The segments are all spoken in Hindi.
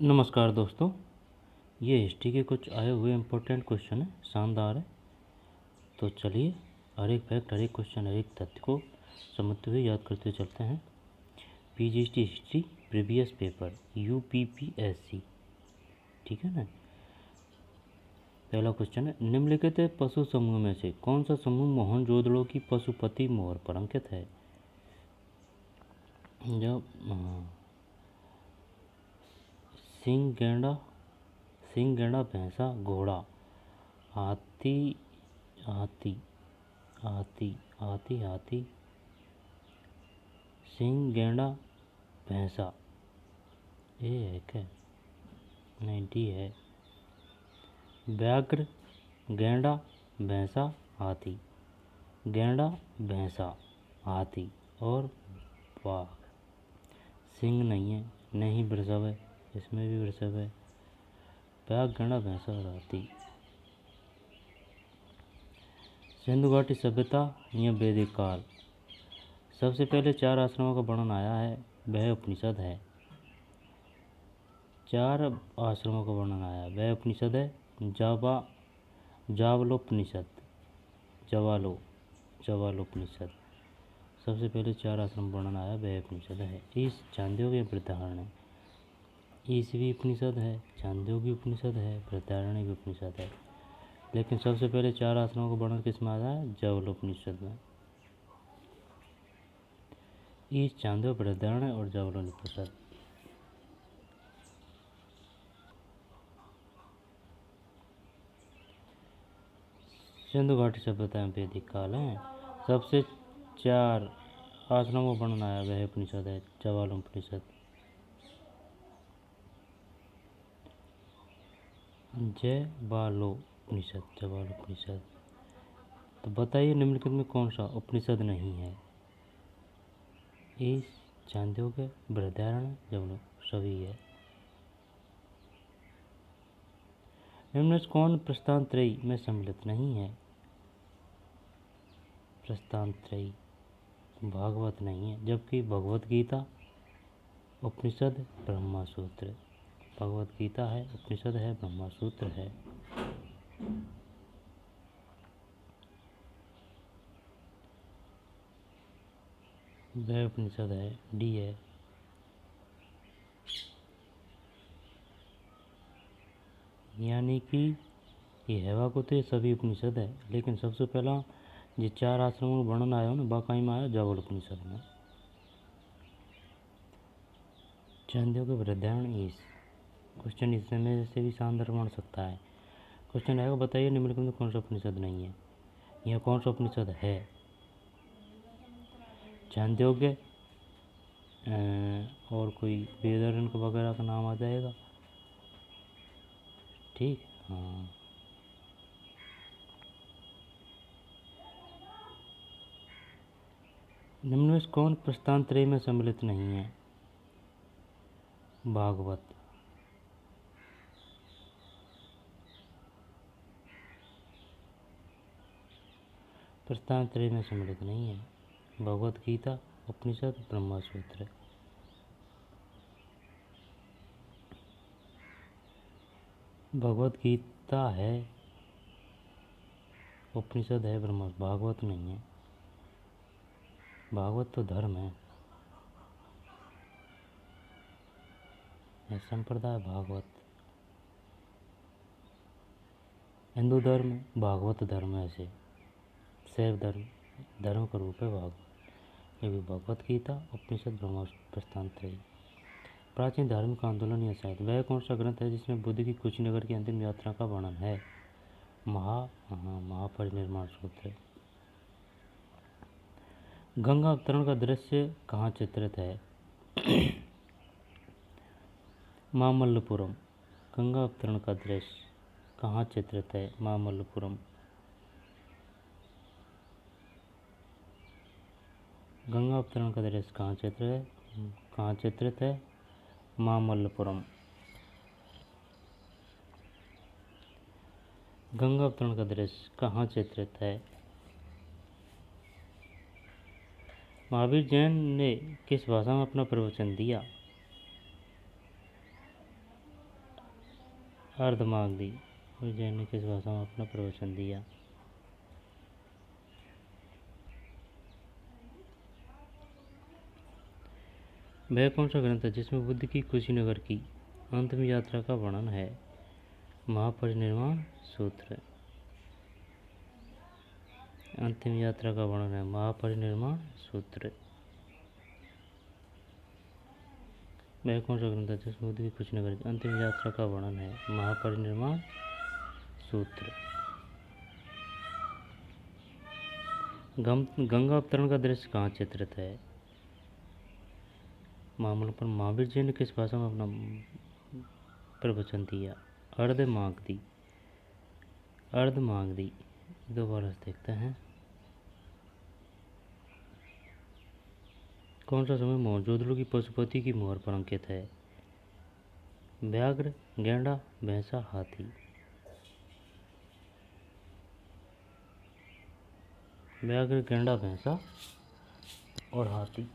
नमस्कार दोस्तों, ये हिस्ट्री के कुछ आए हुए इम्पोर्टेंट क्वेश्चन है, शानदार है। तो चलिए हर एक फैक्ट, हर एक क्वेश्चन, हर एक तथ्य को समझते हुए याद करते चलते हैं। PGT history previous paper UPPSC, ठीक है ना। पहला क्वेश्चन है, निम्नलिखित पशु समूह में से कौन सा समूह मोहनजोदड़ो की पशुपति मोहर पर अंकित है? जब सिंह, गैंडा, भैंसा, घोड़ा, हाथी, हाथी हाथी हाथी हाथी सिंह, गैंडा, भैंसा, ए है क्या? नहीं, डी है। व्याघ्र, गैंडा, भैंसा, हाथी, गैंडा, भैंसा, हाथी और बाघ। सिंह नहीं है, नहीं वृषभ है, इसमें भी वृषभ है। व्याघ्र, गैंडा, भैंसा और हाथी। सिंधु घाटी सभ्यता या वैदिक काल। सबसे पहले 4 आश्रमों का वर्णन आया है, वह उपनिषद है। 4 आश्रमों का वर्णन आया, वह उपनिषद है। जावलोपनिषद, जवालोपनिषद। सबसे पहले 4 आश्रम वर्णन आया, वह उपनिषद है। इस चांद्योग्य वृद्धारण्य, ईसवी उपनिषद है, चांद्योग्य उपनिषद है, वृद्धारण्य भी उपनिषद है। लेकिन सबसे पहले 4 आश्रमों का वर्णन किस में आया है? जावलोपनिषद में। ईश, चांद्योग्य, वृद्धारण्य और जावलोपनिषद। सिंधु घाटी सभ्यता में वैदिक काल है। सबसे 4 आश्रमों का वर्णन आया, वह उपनिषद है, जवालोपनिषद। जवालोपनिषद। तो बताइए निम्नलिखित में कौन सा उपनिषद नहीं है? ईश, चांद्योग्य, वृद्धारण्य, जवालो, सभी है। निम्न में कौन प्रस्थान त्रयी में सम्मिलित नहीं है? प्रस्थान त्रयी, भागवत नहीं है, जबकि भगवत गीता, उपनिषद, ब्रह्मा सूत्र। भगवत गीता है, उपनिषद है, ब्रह्मा सूत्र है। वह उपनिषद है, डी है। यानी कि ये हैवा को तो ये सभी उपनिषद है, लेकिन सबसे पहला जो 4 आश्रमों का वर्णन आया हो ना, बाकाई में आया जावल उपनिषद में। चांद्योग्य, वृद्धारण्य, ईश। क्वेश्चन इसमें से भी शानदार बन सकता है। क्वेश्चन आएगा, बताइए निम्नलिखित में कौन सा उपनिषद नहीं है? यह कौन सा उपनिषद है? चांद्योग्य और कोई वेदारण्य वगैरह का नाम आ जाएगा, ठीक। हाँ, निम्न में कौन प्रस्थान त्रय में सम्मिलित नहीं है? भागवत। प्रस्थान त्रय में सम्मिलित नहीं है। भगवत गीता, उपनिषद, ब्रह्मा सूत्र। भगवत गीता है, उपनिषद है, ब्रह्मा, भागवत नहीं है। भागवत तो धर्म है, संप्रदाय भागवत। हिंदू धर्म, भागवत धर्म है, ऐसे शैव धर्म का रूप है भागवत। ये भी भगवत गीता, उपनिषद, ब्रह्मा, प्रस्थान त्रयी। प्राचीन धार्मिक आंदोलन या साहित्य, वह कौन सा ग्रंथ है जिसमें बुद्ध की कुशीनगर की अंतिम यात्रा का वर्णन है? महापरिनिर्वाण सूत्र। गंगा अवतरण का दृश्य कहाँ चित्रित है? मामल्लपुरम। गंगा अवतरण का दृश्य कहाँ चित्रित है? मामल्लपुरम। गंगा अवतरण का दृश्य कहाँ चित्रित है? मामल्लपुरम। गंगा अवतरण का दृश्य कहाँ चित्रित है? महावीर जैन ने किस भाषा में अपना प्रवचन दिया? अर्धमागधी। उज्जैन ने किस भाषा में अपना प्रवचन दिया? वह कौन सा ग्रंथ है जिसमें बुद्ध की कुशीनगर की अंतिम यात्रा का वर्णन है? महापरिनिर्वाण सूत्र। अंतिम यात्रा का वर्णन है महापरिनिर्वाण सूत्र। वह कौन सा ग्रंथ है जिसमें बुद्ध की कुशीनगर की अंतिम यात्रा का वर्णन है? महापरिनिर्वाण सूत्र। गंगा अवतरण का दृश्य कहाँ चित्रित है? मामलों पर महावीर जी ने किस भाषा में अपना प्रवचन दिया? अर्धमागधी। अर्धमागधी। दोबारा देखते हैं। कौन सा समय मौजूदलों की पशुपति की मोहर पर अंकित है? व्याघ्र, गैंडा, भैंसा, हाथी। व्याघ्र, गैंडा, भैंसा और हाथी।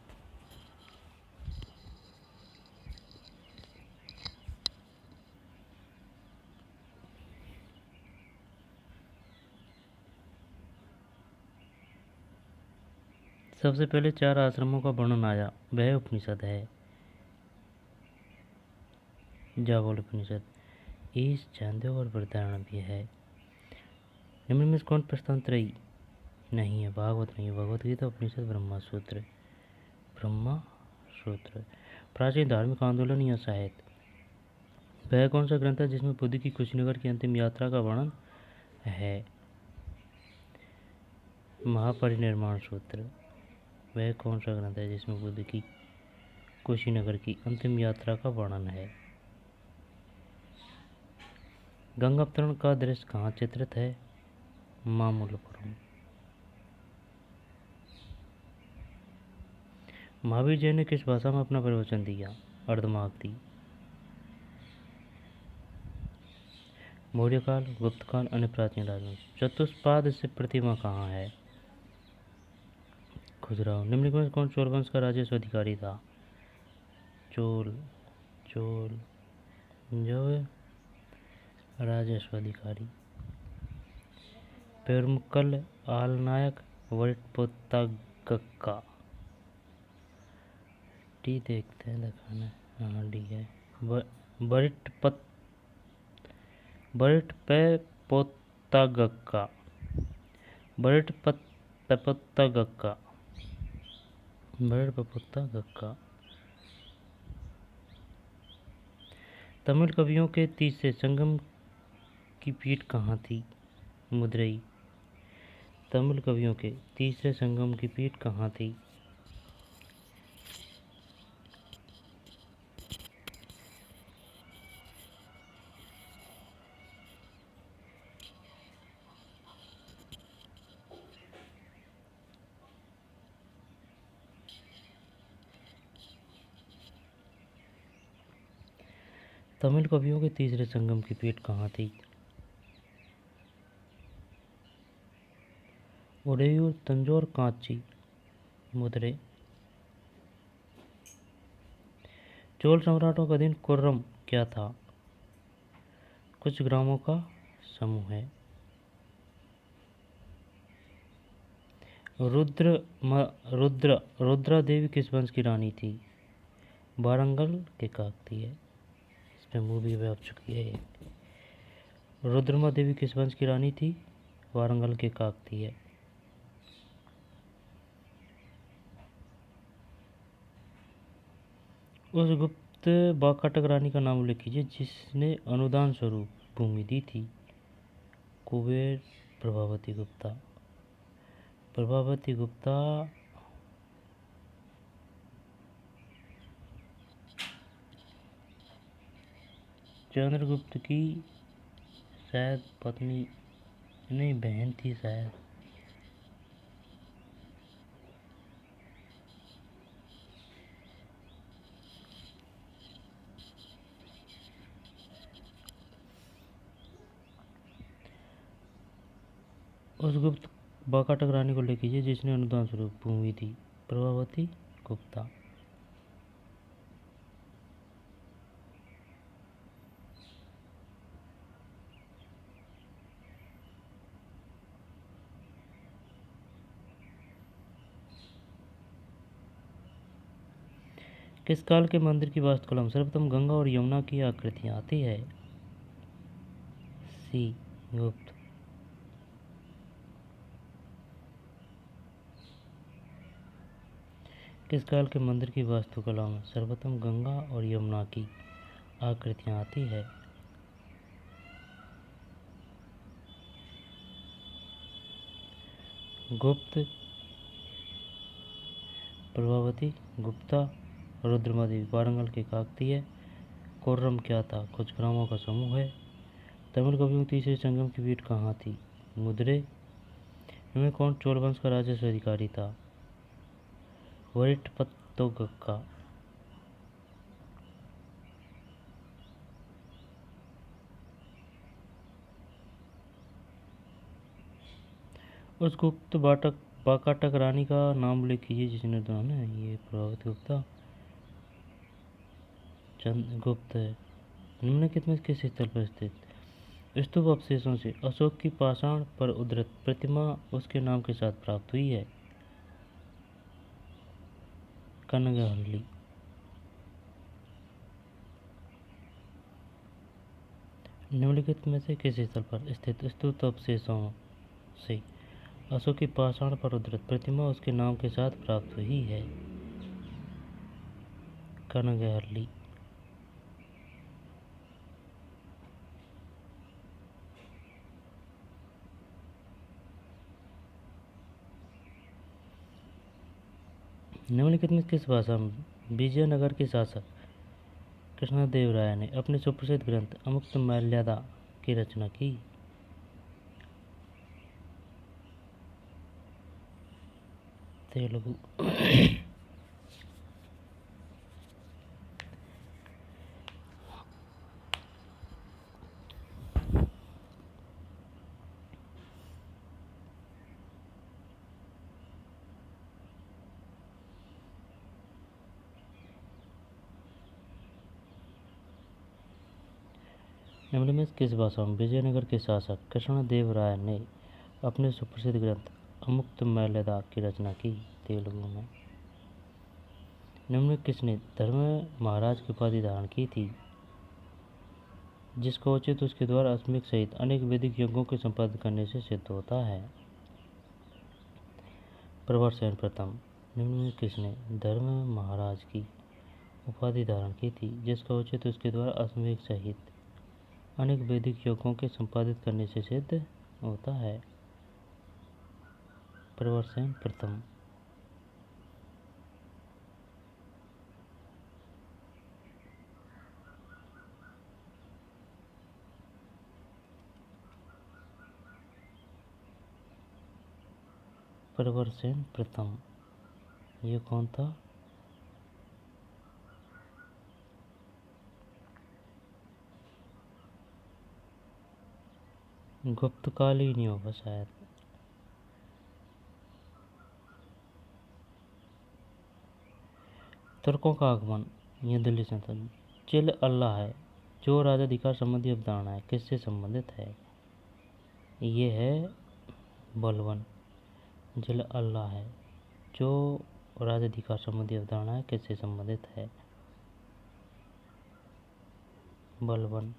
सबसे पहले 4 आश्रमों का वर्णन आया, वह उपनिषद है? जाबाल उपनिषद। ईश, चांदोग्य और बृहदारण्यक है। निम्न में कौन प्रश्नोत्तरी नहीं है? भागवत नहीं है। भगवत गीता, उपनिषद, ब्रह्मा सूत्र। ब्रह्मा सूत्र। प्राचीन धार्मिक आंदोलन या साहित्य। वह कौन सा ग्रंथ है जिसमें बुद्ध की कुशीनगर की अंतिम यात्रा का वर्णन है? महापरिनिर्वाण सूत्र। वह कौन सा ग्रंथ है जिसमें बुद्ध की कुशीनगर की अंतिम यात्रा का वर्णन है? गंगा अवतरण का दृश्य कहाँ चित्रित है? मामल्लपुरम। महावीर जी ने किस भाषा में अपना प्रवचन दिया? अर्धमागधी। मौर्यकाल, गुप्तकाल, अन्य प्राचीन राज्यों। चतुष्पाद से प्रतिमा कहाँ है? खजुराहो। निम्नलिखित में कौन चोल वंश का राजस्व अधिकारी था? चोल जो राजस्व अधिकारी। पेरुमक्कल, आलनायक, वरिटपोत्तागक्का। डी देखते हैं, दिखाना। हाँ, डी है। वरिटपोत्तागक्का। वरिटपोत्तागक्का। तमिल कवियों के तीसरे संगम की पीठ कहाँ थी? मदुरई। तमिल कवियों के तीसरे संगम की पीठ कहाँ थी? तमिल कवियों के तीसरे संगम की पीठ कहाँ थी? उदयूर, तंजौर, कांची। मदुरई। चोल सम्राटों का दिन खुर्रम क्या था? कुछ ग्रामों का समूह है। रुद्रा देवी किस वंश की रानी थी? वारंगल के काकतीय। इस पे मूवी भी आ चुकी है। रुद्रमा देवी किस वंश की रानी थी? वारंगल के काकतीय। उस गुप्त बाकाटक रानी का नाम उल्लेख कीजिए जिसने अनुदान स्वरूप भूमि दी थी। कुबेर प्रभावती गुप्ता। प्रभावती गुप्ता चंद्रगुप्त की शायद पत्नी नहीं, बहन थी शायद। उस गुप्त बाकाटक रानी को ले कीजिए जिसने अनुदान स्वरूप भूमि दी। प्रभावती गुप्ता। किस काल के मंदिर की वास्तुकला में सर्वप्रथम गंगा और यमुना की आकृतियाँ आती है? सी गुप्त। किस काल के मंदिर की वास्तुकला में सर्वप्रथम गंगा और यमुना की आकृतियाँ आती है? गुप्त, प्रभावती, गुप्ता, रुद्रमदेवी, वारंगल के काकतीय। कोर्रम क्या था? कुछ ग्रामों का समूह है। तमिल कवियों की तीसरे संगम की पीठ कहाँ थी? मुद्रे। इनमें कौन चोल वंश का राजस्व अधिकारी था? वरिष्ठपत्तोगक्का। उस गुप्त बाकाटक रानी का नाम उल्लेख कीजिए जिसने ये प्रभावित गुप्ता चंद्रगुप्त है। निम्नलिखित में किस स्थल पर स्थित स्तूप अवशेषों से अशोक की पाषाण पर उद्धृत प्रतिमा उसके नाम के साथ प्राप्त हुई है? कनगहल्ली। निम्नलिखित में से किस स्थल पर स्थित स्तूप अवशेषों से अशोक की पाषाण पर उद्धृत प्रतिमा उसके नाम के साथ प्राप्त हुई है? कनगहल्ली। निम्नलिखित में किस भाषा में विजयनगर के शासक कृष्णदेवराय ने अपने सुप्रसिद्ध ग्रंथ अमुक्तमाल्यादा की रचना की? तेलुगु। निम्न में किस भाषा में विजयनगर के शासक कृष्णदेवराय ने अपने सुप्रसिद्ध ग्रंथ अमुक्तमाल्यादा की रचना की? तेलुगु में। निम्न में किसने धर्म महाराज की उपाधि धारण की थी? जिसका औचित्य उसके द्वारा अश्वमेध सहित अनेक वैदिक यज्ञों के संपादन करने से सिद्ध होता है? प्रवरसेन प्रथम। निम्न में किसने धर्म महाराज की उपाधि धारण की थी जिसका औचित्य उसके द्वारा अश्वमेध सहित अनेक वैदिक यज्ञों के संपादित करने से सिद्ध होता है? प्रवरसेन प्रथम। प्रवरसेन प्रथम। ये कौन था? गुप्तकाल ही नहीं होगा शायद। तुर्कों का आगमन ये दिल्ली से था। चिल अल्लाह है जो राजाधिकार संबंधी अवधारणा है किससे संबंधित है? ये है बलवन। जिल अल्लाह है जो राजाधिकार संबंधी अवधारणा है किससे संबंधित है? बलवन।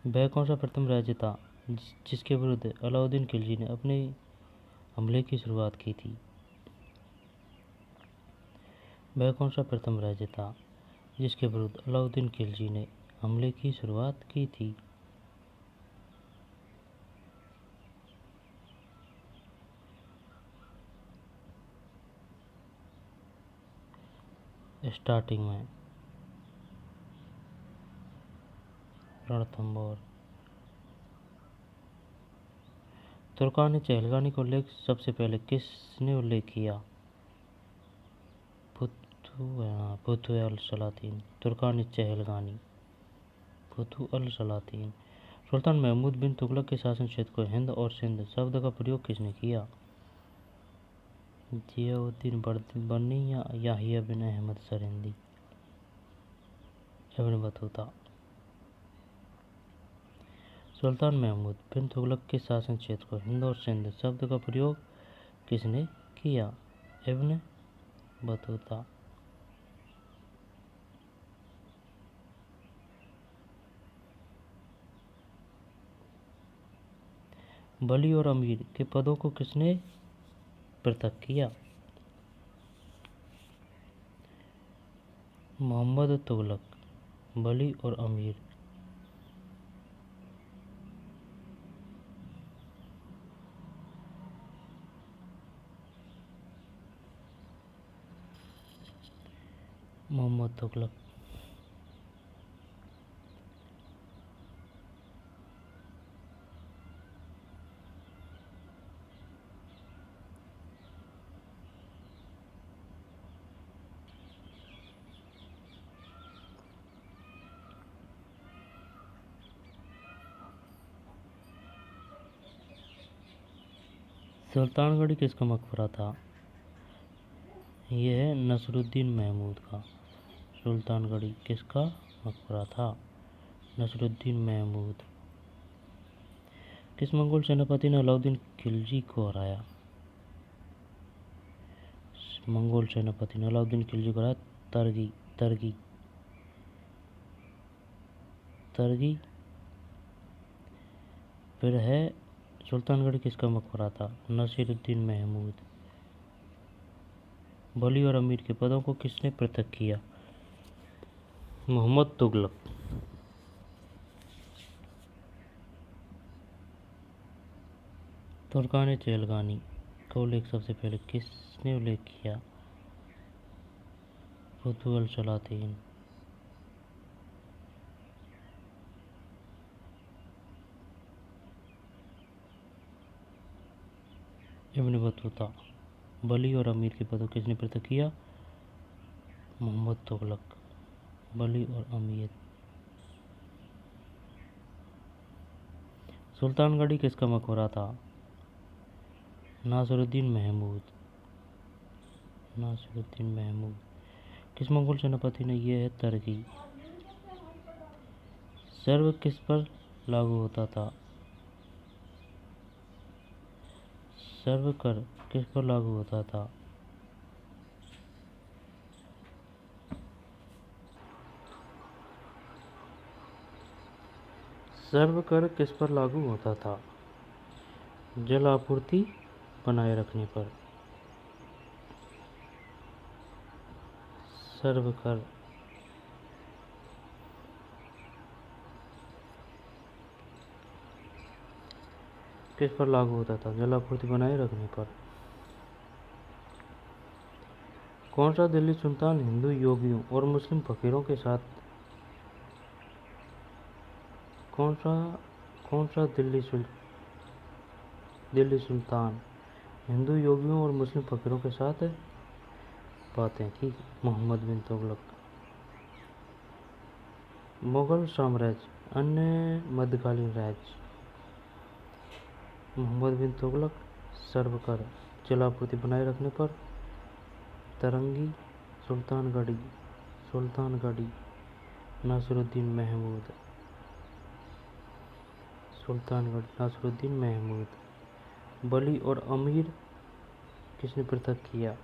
वह कौन सा प्रथम राज्य था जिसके विरुद्ध अलाउद्दीन खिलजी ने अपने हमले की शुरुआत की थी? वह कौन सा प्रथम राज्य था जिसके विरुद्ध अलाउद्दीन खिलजी ने हमले की शुरुआत की थी? स्टार्टिंग में रणथंबोर। तुर्कान चहलगानी का उल्लेख सबसे पहले किसने उल्लेख किया? फुतु अल सलातीन। तुर्कान चहलगानी फुतु अल सलातीन। सुल्तान महमूद बिन तुगलक के शासन क्षेत्र को हिंद और सिंध शब्द का प्रयोग किसने किया? जियाउद्दीन बर्नी या याहिया बिन अहमद सरिंदी। इब्न बतूता। सुल्तान महमूद बिन तुगलक के शासन क्षेत्र को हिंद और सिंध शब्द का प्रयोग किसने किया? Ibn Battuta. वली और अमीर के पदों को किसने पृथक किया? मोहम्मद तुगलक। वली और अमीर। मोहम्मद तुगलक। सुल्तानगढ़ी किसका मकबरा था? यह है नसरुद्दीन महमूद का। सुल्तानगढ़ी किसका मकबरा था? नसरुद्दीन महमूद। किस मंगोल सेनापति ने अलाउद्दीन खिलजी को हराया? मंगोल सेनापति ने अलाउद्दीन खिलजी को हराया तरगी तरगी तरगी। फिर है सुल्तानगढ़ किसका मकबरा था? नसीरुद्दीन महमूद। वली और अमीर के पदों को किसने पृथक किया? मोहम्मद तुगलक। तुर्कान चेलगानी का उल्लेख सबसे पहले किसने उल्लेख किया? फतुवल सलातीन। Ibn Battuta. वली और अमीर के पदों किसने पृथक किया? मोहम्मद तुगलक। वली और अमीर। सुल्तानगढ़ी किसका मकबरा था? नासिरुद्दीन महमूद। नासिरुद्दीन महमूद। किस मंगोल सेनापति ने यह है तरगी? सर्व किस पर लागू होता था? सर्व कर किस पर लागू होता था? सर्व कर किस पर लागू होता था? जल आपूर्ति बनाए रखने पर। सर्व कर किस पर लागू होता था? जल आपूर्ति बनाए रखने पर। कौन सा दिल्ली सुल्तान हिंदू योगियों और मुस्लिम फकीरों के साथ कौन सा दिल्ली सुल्तान हिंदू योगियों और मुस्लिम फकीरों के साथ बातें की? मोहम्मद बिन तुगलक। मुगल साम्राज्य अन्य मध्यकालीन राज्य। मोहम्मद बिन तुगलक। सर्व कर जल आपूर्ति बनाए रखने पर। तरंगी। सुल्तानगढ़ी नासिरुद्दीन महमूद। नासिरुद्दीन महमूद। वली और अमीर किसने पृथक किया?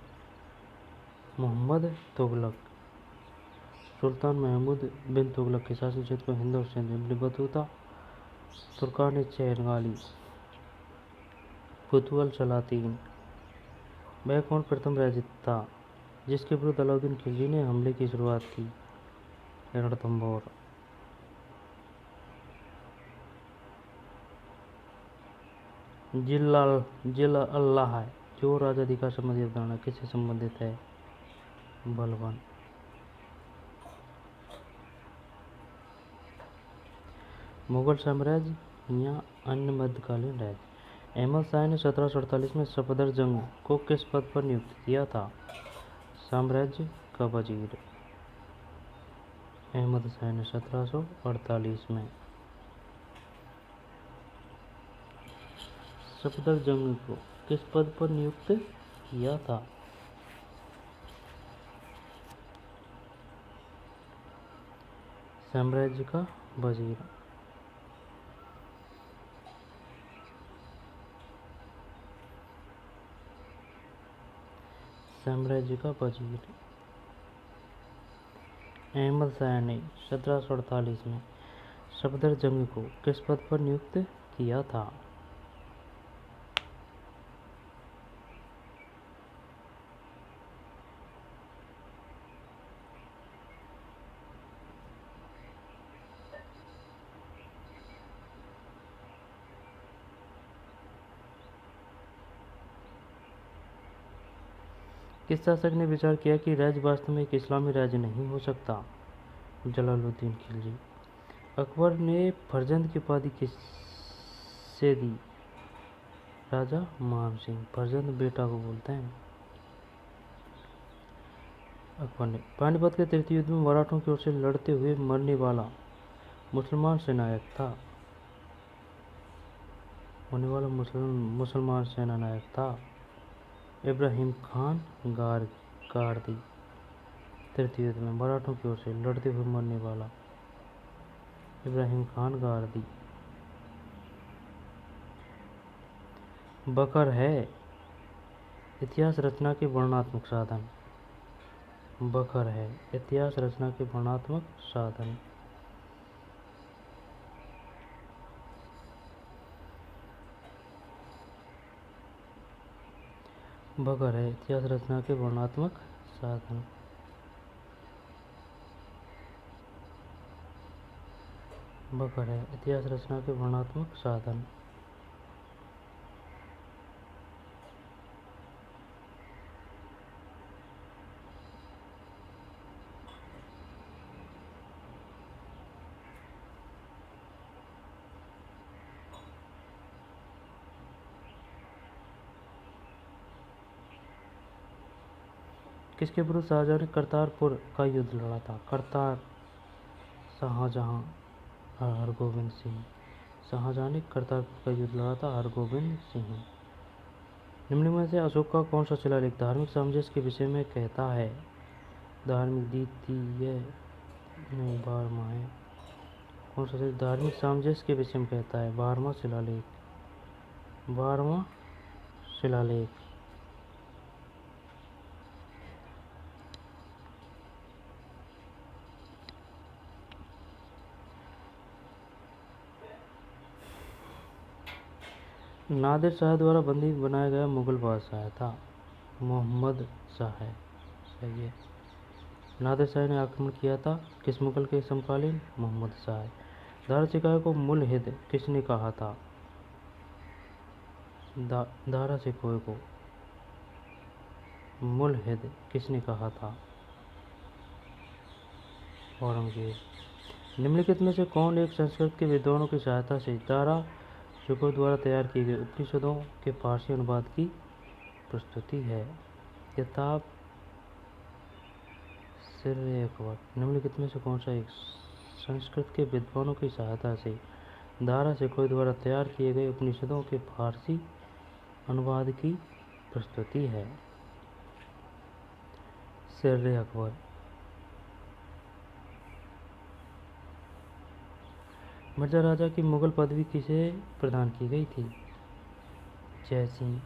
मोहम्मद तुगलक। सुल्तान महमूद बिन तुगलक के शासन क्षेत्र को हिंद और सिंध। इब्न बतूता। तुर्कान चेलगानी। फतुवल सलातीन। वह कौन प्रथम राजा था जिसके विरुद्ध अलाउद्दीन खिलजी ने हमले की शुरुआत की? रणथंभौर। जिल अल्लाह जो राजाधिकार संबंधी अवधारणा किससे संबंधित है? बलवान। मुगल साम्राज्य या अन्य मध्यकालीन राज्य। अहमद शाह ने 1748 में सफदर जंग को किस पद पर नियुक्त किया था? साम्राज्य का वजीर। अहमद शाह ने 1748 में सफदर जंग को किस पद पर नियुक्त किया था? साम्राज्य का वजीर। साम्राज्य का वजीर। अहमद शाह ने 1748 में सफदरजंग को किस पद पर नियुक्त किया था? किस शासक ने विचार किया कि राज्य वास्तव में एक इस्लामी राज्य नहीं हो सकता? जलालुद्दीन खिलजी। अकबर ने फर्जंद की उपाधि किससे दी? राजा मान सिंह। फर्जंद बेटा को बोलते हैं। अकबर ने पानीपत के तृतीय युद्ध में मराठों की ओर से लड़ते हुए मरने वाला मुसलमान सेनानायक था। मुसलमान सेनानायक था इब्राहिम खान गारदी। तृतीय युद्ध में मराठों की ओर से लड़ते हुए मरने वाला इब्राहिम खान गारदी। बकर है इतिहास रचना के वर्णनात्मक साधन। बकर है इतिहास रचना के वर्णनात्मक साधन। बकर है इतिहास रचना के वर्णनात्मक साधन। बकर है इतिहास रचना के वर्णनात्मक साधन। किसके विरुद्ध शाहजहां ने करतारपुर का युद्ध लड़ा था? शाहजहां हरगोविंद सिंह। शाहजहां ने करतारपुर का युद्ध लड़ा था हरगोविंद सिंह। निम्न में से अशोक का कौन सा शिलालेख धार्मिक सामंजस्य के विषय में कहता है? धार्मिक द्वितीय नहीं 12वां है। कौन सा धार्मिक सामंजस्य के विषय में कहता है? 12वां शिलालेख। 12वां शिलालेख। नादिर शाह द्वारा बंदी बनाया गया मुगल बादशाह था मोहम्मद शाह। सही है। नादिर शाह ने आक्रमण किया था किस मुगल के समकालीन? मोहम्मद शाह। दारा सिकोह को मुल्हिद किसने कहा था? दारा सिकोह को मुल्हिद किसने कहा था? औरंगजेब। निम्नलिखित में से कौन एक संस्कृत के विद्वानों की सहायता से दारा सिकोह द्वारा तैयार किए गए उपनिषदों के फारसी अनुवाद की प्रस्तुति है? किताब सिर-ए-अकबर। निम्नलिखित में से कौन सा एक संस्कृत के विद्वानों की सहायता से दारा सिकोह द्वारा तैयार किए गए उपनिषदों के फारसी अनुवाद की प्रस्तुति है? सिर-ए-अकबर। मिर्जा राजा की मुगल पदवी किसे प्रदान की गई थी? जय सिंह।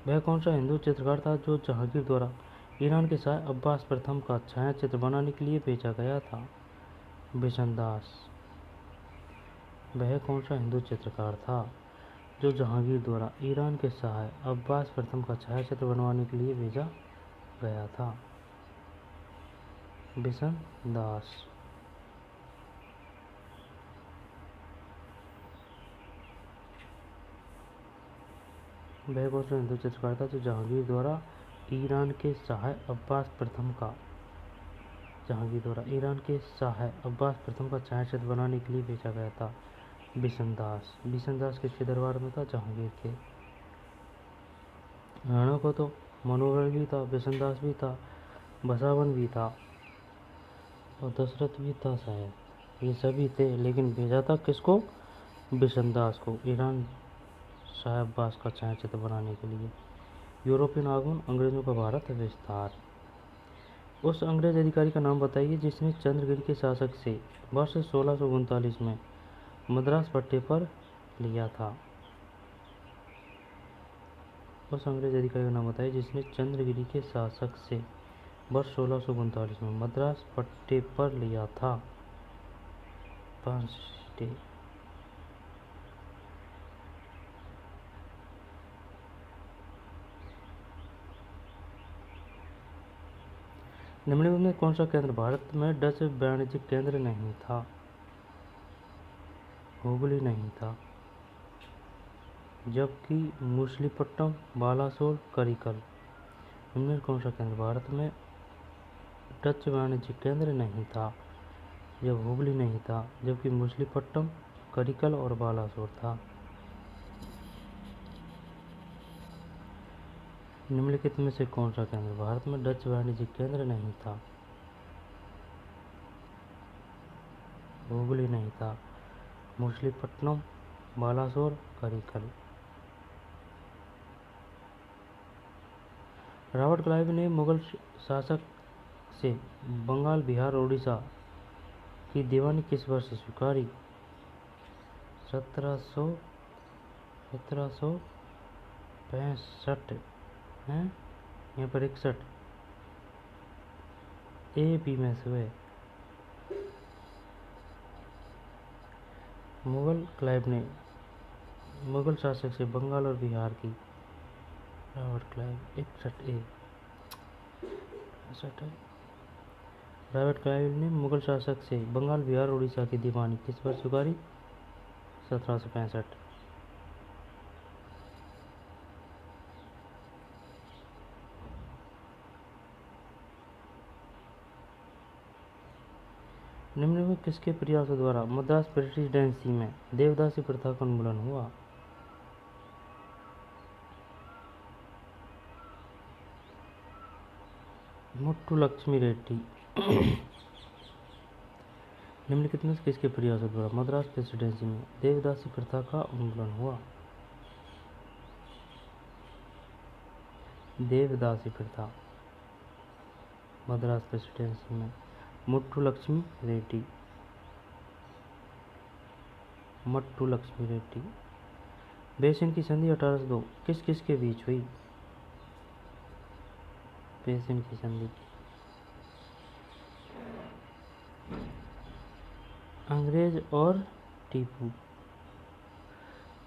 वह कौन सा हिंदू चित्रकार था जो जहांगीर द्वारा ईरान के शाह अब्बास प्रथम का छायाचित्र बनाने के लिए भेजा गया था? बिशनदास। वह कौन सा हिंदू चित्रकार था जो जहांगीर द्वारा ईरान के शाह अब्बास प्रथम का छायाचित्र बनवाने के लिए भेजा गया था? बिशनदास। वह कौन सा हिंदू चित्रकार था जो जहांगीर द्वारा ईरान के शाह अब्बास प्रथम का छायाचित्र बनाने के लिए भेजा गया था? बिशनदास। बिशनदास किसके दरबार में था? जहांगीर के। राणा को तो मनोहर भी था, बिशनदास भी था, बसावन भी था और दशरथ भी था शायद, ये सभी थे, लेकिन भेजा था किसको? बिशनदास को ईरान शाह अब्बास का छायाचित्र बनाने के लिए। यूरोपियन आगमन, अंग्रेजों का भारत विस्तार। उस अंग्रेज अधिकारी का नाम बताइए जिसने चंद्रगिरी के शासक से वर्ष 1639 में मद्रास पट्टे पर लिया था। उस अंग्रेज अधिकारी का नाम बताइए जिसने चंद्रगिरी के शासक से वर्ष 1639 में मद्रास पट्टे पर लिया था। 5 स्टे। निम्नलिखित में कौन सा केंद्र भारत में डच वाणिज्यिक केंद्र नहीं था? हुबली नहीं था, जबकि मछलीपट्टनम, बालासोर, करिकल। इनमें कौन सा केंद्र भारत में डच वाणिज्यिक केंद्र नहीं था? जब हुबली नहीं था, जबकि मछलीपट्टनम, करिकल और बालासोर था। निम्नलिखित में से कौन सा केंद्र भारत में डच वाणिज्यिक केंद्र नहीं था? हुबली नहीं था, मछलीपट्टनम, बालासोर, करिकल। रॉबर्ट क्लाइव ने मुगल शासक से बंगाल, बिहार और उड़ीसा की दीवानी किस वर्ष स्वीकारी? 1765 है, यहाँ पर 61 ए बी में से हुए। मुगल क्लाइव ने मुगल शासक से बंगाल और बिहार की, रॉबर्ट क्लाइव 61 ए 61 है। रॉबर्ट क्लाइव ने मुगल शासक से बंगाल, बिहार और उड़ीसा की दीवानी किस वर्ष स्वीकारी? 1765। निम्न में किसके प्रयासों द्वारा मद्रास प्रेसिडेंसी में देवदासी प्रथा का उन्मूलन हुआ? मुट्टू लक्ष्मी रेड्डी। निम्नलिखित में किसके प्रयासों द्वारा मद्रास प्रेसिडेंसी में देवदासी प्रथा का उन्मूलन हुआ? देवदासी प्रथा मद्रास प्रेसिडेंसी में मुट्टू लक्ष्मी रेड्डी। मट्टू लक्ष्मी रेड्डी। बेसिन की संधि 1802 किस किस के बीच हुई? बेसिन की संधि अंग्रेज और टीपू।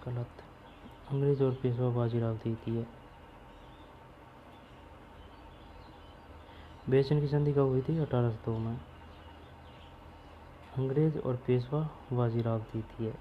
गलत। अंग्रेज और पेशवा बाजीराव द्वितीय। बेसिन की संधि कब हुई थी? 1802 में। अंग्रेज और पेशवा बाजीराव द्वितीय।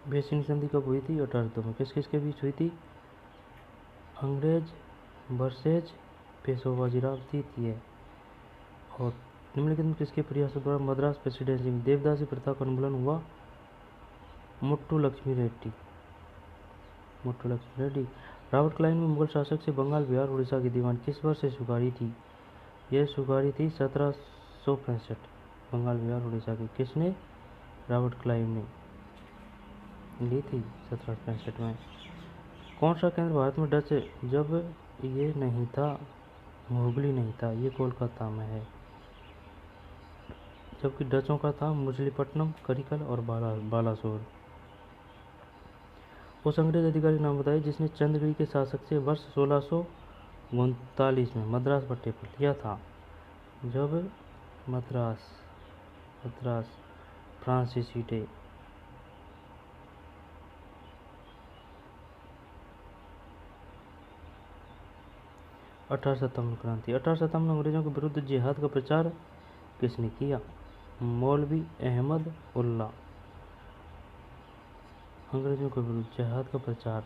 बेसिन की संधि कब हुई थी? 1802 में। किस किस के बीच हुई थी? अंग्रेज वर्सेज पेशवा बाजीराव द्वितीय। और निम्नलिखित में किसके प्रयासों द्वारा मद्रास प्रेसिडेंसी में देवदासी प्रथा का उन्मूलन हुआ? मुट्टू लक्ष्मी रेड्डी। मुट्टू लक्ष्मी रेड्डी। रॉबर्ट क्लाइव ने मुगल शासक से बंगाल, बिहार, उड़ीसा की दीवानी किस वर्ष से स्वीकारी थी? यह स्वीकारी थी 1765। बंगाल, बिहार, उड़ीसा की किसने? रॉबर्ट क्लाइव ने ली थी 1765 में। कौन सा केंद्र भारत में डच जब ये नहीं था, हुबली नहीं था, ये कोलकाता में है, जबकि डचों का था मछलीपट्टनम, करिकल और बालासोर। उस अंग्रेज अधिकारी का नाम बताइए जिसने चंद्रगिरी के शासक से वर्ष 1639 में मद्रास पट्टे पर लिया था। जब मद्रास फ्रांसीसी डे। 1857 क्रांति। 1857 में अंग्रेजों के विरुद्ध जिहाद का प्रचार किसने किया? मौलवी अहमद उल्ला। अंग्रेजों के विरुद्ध जिहाद का प्रचार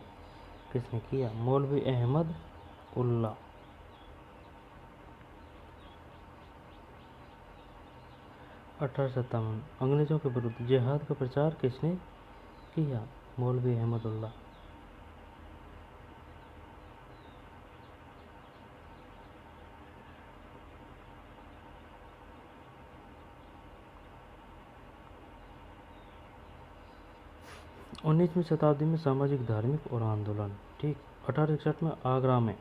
किसने किया? मौलवी अहमद उल्ला। 1857 अंग्रेजों के विरुद्ध जिहाद का प्रचार किसने किया? मौलवी अहमद उल्ला। 19वीं शताब्दी में सामाजिक धार्मिक और आंदोलन। ठीक। 1861 में आगरा में